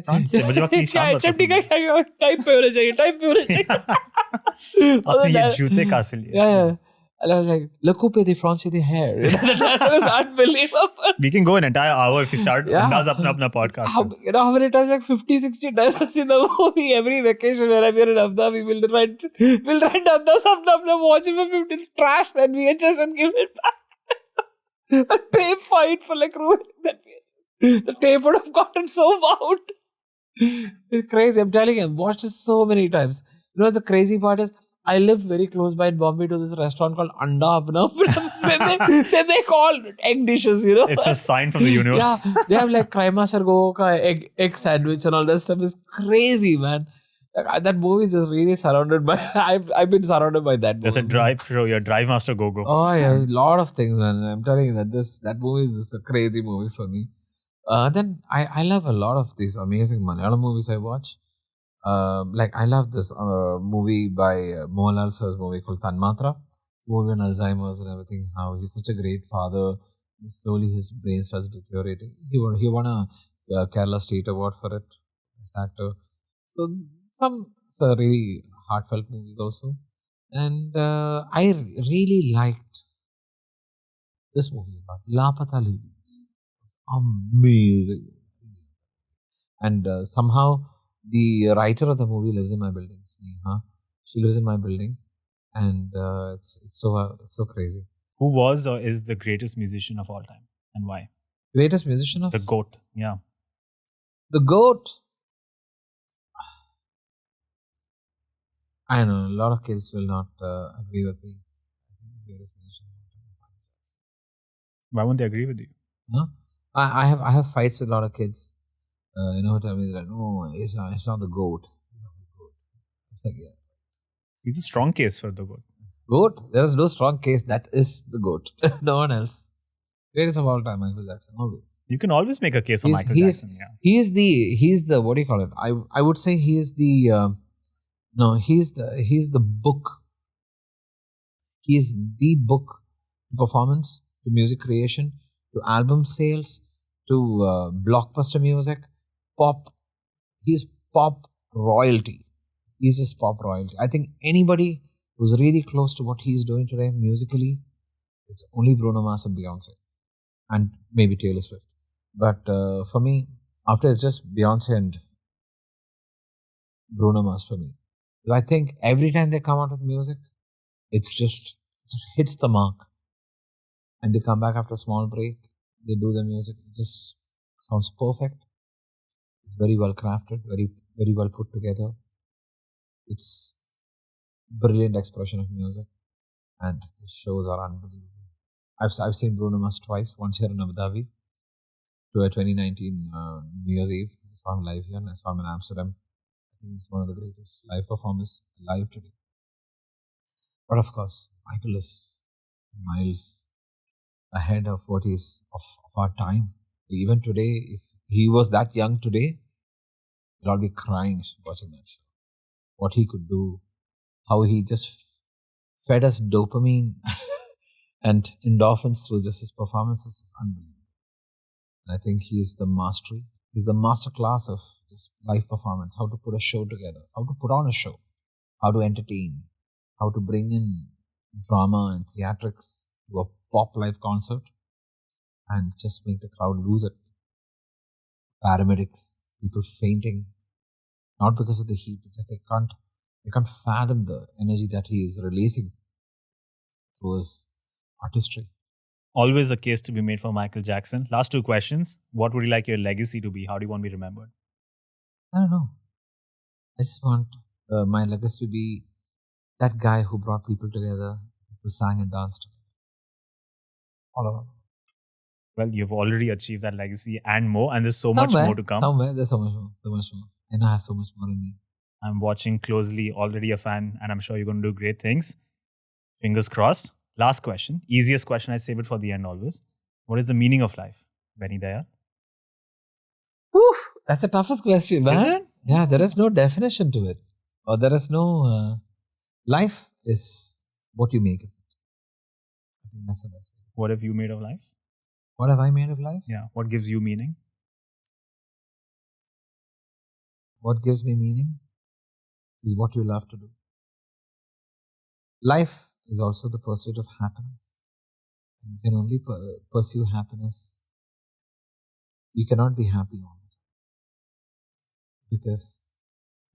France से मुझे वक्त शाम बता time पे होना चाहिए. आपने ये जूते कहाँ से लिए? Yeah. And I was like, le coupe de France de hair. That was unbelievable. We can go an entire hour if you start Andaz Apna podcast. How many times? Like 50, 60 times I've seen the movie. Every vacation where I'm here in Abu Dhabi, we'll rent Andaz Apna, watch it for 50, trash that VHS and give it back. And pay fine for like ruining that VHS. The tape would have gotten so out. It's crazy. I'm telling you, I've watched it so many times. The crazy part is, I live very close by in Bombay to this restaurant called Anda Apna. they make all egg dishes, It's a sign from the universe. Yeah, they have like Crema Sargo ka egg sandwich and all that stuff. Is crazy, man. Like, that movie is just really surrounded by. I've been surrounded by that movie. There's a drive show, your Drive Master Go-Go. Oh yeah, a lot of things, man. I'm telling you that movie is just a crazy movie for me. Then I love a lot of these amazing Malayalam movies I watch. Like I love this movie by Mohanlal sir's movie called Tanmatra. It's a movie on Alzheimer's and everything. How he's such a great father. Slowly his brain starts deteriorating. He won a Kerala State Award for it, best actor. So some really heartfelt movies also. And I really liked this movie about Lapata Ladies. Amazing. And somehow the writer of the movie lives in my building. She lives in my building, and it's so crazy. Who was or is the greatest musician of all time, and why? Greatest musician of the GOAT. Yeah, the GOAT. I know a lot of kids will not agree with me. I think the greatest musician of all time. Why won't they agree with you? I have fights with a lot of kids. Who tell me that, no, it's not the GOAT. It's not the GOAT. Like, yeah. He's a strong case for the GOAT. GOAT? There is no strong case. That is the GOAT. No one else. Greatest of all time, Michael Jackson. Always. You can always make a case of Michael Jackson. Yeah. He's the what do you call it? I would say he is the he's the book. He is the book to performance, to music creation, to album sales, to blockbuster music. Pop, he's pop royalty. He's just pop royalty. I think anybody who's really close to what he's doing today musically is only Bruno Mars and Beyonce, and maybe Taylor Swift. But for me, after it's just Beyonce and Bruno Mars for me. I think every time they come out with music, it just hits the mark, and they come back after a small break. They do their music. It just sounds perfect. It's very well crafted, very, very well put together. It's brilliant expression of music, and the shows are unbelievable. I've seen Bruno Mars twice. Once here in Abu Dhabi to a 2019 New Year's Eve. I saw him live here, and I saw him in Amsterdam. I think he's one of the greatest live performers alive today. But of course, Michael is miles ahead of what is of our time. Even today, if he was that young today, we'll all be crying watching that show. What he could do, how he just fed us dopamine and endorphins through just his performances is unbelievable. And I think he is the mastery. He's the master class of just live performance, how to put a show together, how to put on a show, how to entertain, how to bring in drama and theatrics to a pop live concert and just make the crowd lose it. Paramedics, people fainting, not because of the heat, it's just they can't fathom the energy that he is releasing through his artistry. Always a case to be made for Michael Jackson. Last two questions. What would you like your legacy to be? How do you want to be remembered? I don't know. I just want my legacy to be that guy who brought people together, who sang and danced together. All over. Well, you've already achieved that legacy and more, and there's so much more to come. Somewhere, there's so much more. And I have so much more in me. I'm watching closely, already a fan, and I'm sure you're going to do great things. Fingers crossed. Last question. Easiest question. I save it for the end always. What is the meaning of life, Benny Dayal? Oof, that's the toughest question, man. Is it? Yeah, there is no definition to it. Or there is no... life is what you make of it. I think that's the best way. What have you made of life? What have I made of life? Yeah. What gives you meaning? What gives me meaning is what you love to do. Life is also the pursuit of happiness. You can only pursue happiness. You cannot be happy all the time. Because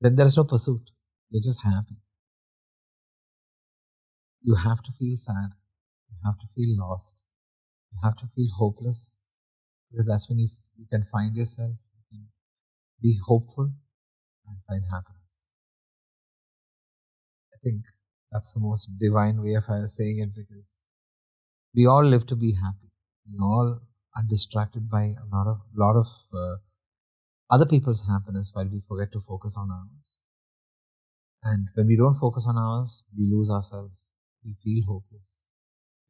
then there is no pursuit. You're just happy. You have to feel sad. You have to feel lost. You have to feel hopeless. Because that's when you can find yourself. You can be hopeful and find happiness. I think that's the most divine way of saying it, because we all live to be happy. We all are distracted by a lot of other people's happiness while we forget to focus on ours. And when we don't focus on ours, we lose ourselves. We feel hopeless.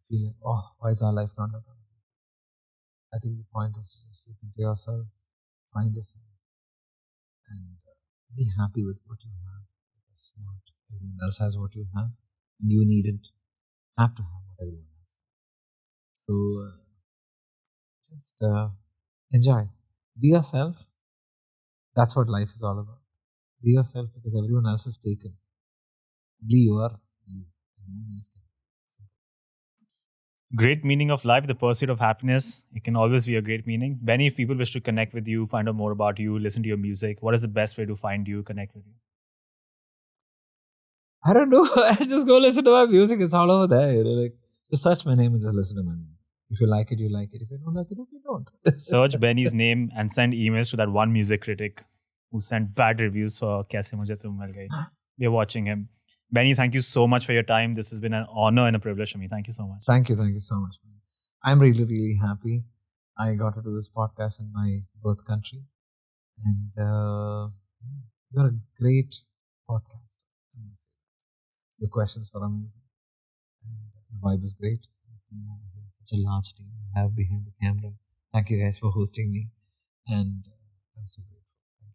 We feel like, oh, why is our life not like that? I think the point is to just look into yourself, find yourself, and be happy with what you have. Because not everyone else has what you have, and you needn't have to have what everyone else has. So just enjoy. Be yourself. That's what life is all about. Be yourself, because everyone else is taken. Only you are you. No one else can. Great meaning of life, the pursuit of happiness. It can always be a great meaning. Benny, if people wish to connect with you, find out more about you, listen to your music, what is the best way to find you, connect with you? I don't know. I just go listen to my music. It's all over there. Like, just search my name and just listen to my music. If you like it, you like it. If you don't like it, you don't. Search Benny's name and send emails to that one music critic who sent bad reviews for Kaise Mujhe Mil Gayi. We are watching him. Benny, thank you so much for your time. This has been an honor and a privilege for me. Thank you so much. Thank you so much. I'm really, really happy I got to do this podcast in my birth country. And you're a great podcast. I must say. Your questions were amazing. And the vibe was great. Such a large team you have behind the camera. Thank you guys for hosting me. And I'm so grateful.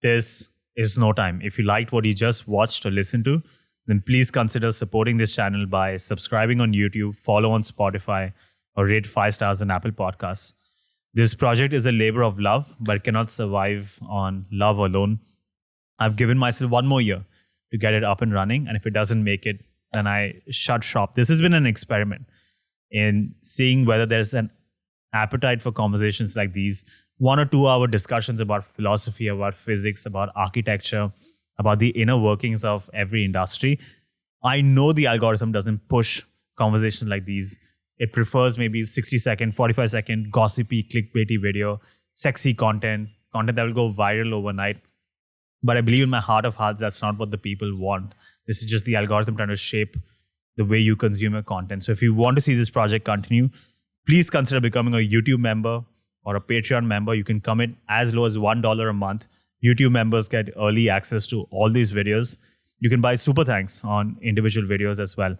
This is no time. If you liked what you just watched or listened to, then please consider supporting this channel by subscribing on YouTube, follow on Spotify, or rate 5 stars on Apple Podcasts. This project is a labor of love, but cannot survive on love alone. I've given myself 1 more year to get it up and running, and if it doesn't make it, then I shut shop. This has been an experiment in seeing whether there's an appetite for conversations like these, 1 or 2 hour discussions about philosophy, about physics, about architecture, about the inner workings of every industry. I know the algorithm doesn't push conversations like these. It prefers maybe 60-second, 45-second gossipy, clickbaity video, sexy content that will go viral overnight. But I believe in my heart of hearts, that's not what the people want. This is just the algorithm trying to shape the way you consume your content. So if you want to see this project continue, please consider becoming a YouTube member or a Patreon member. You can commit as low as $1 a month. YouTube members get early access to all these videos. You can buy super thanks on individual videos as well.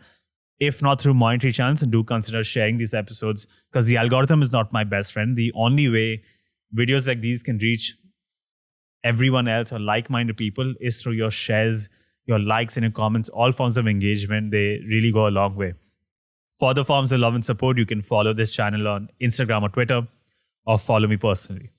If not through monetary channels, do consider sharing these episodes, because the algorithm is not my best friend. The only way videos like these can reach everyone else or like-minded people is through your shares, your likes and your comments. All forms of engagement, they really go a long way. For other forms of love and support, you can follow this channel on Instagram or Twitter, or follow me personally.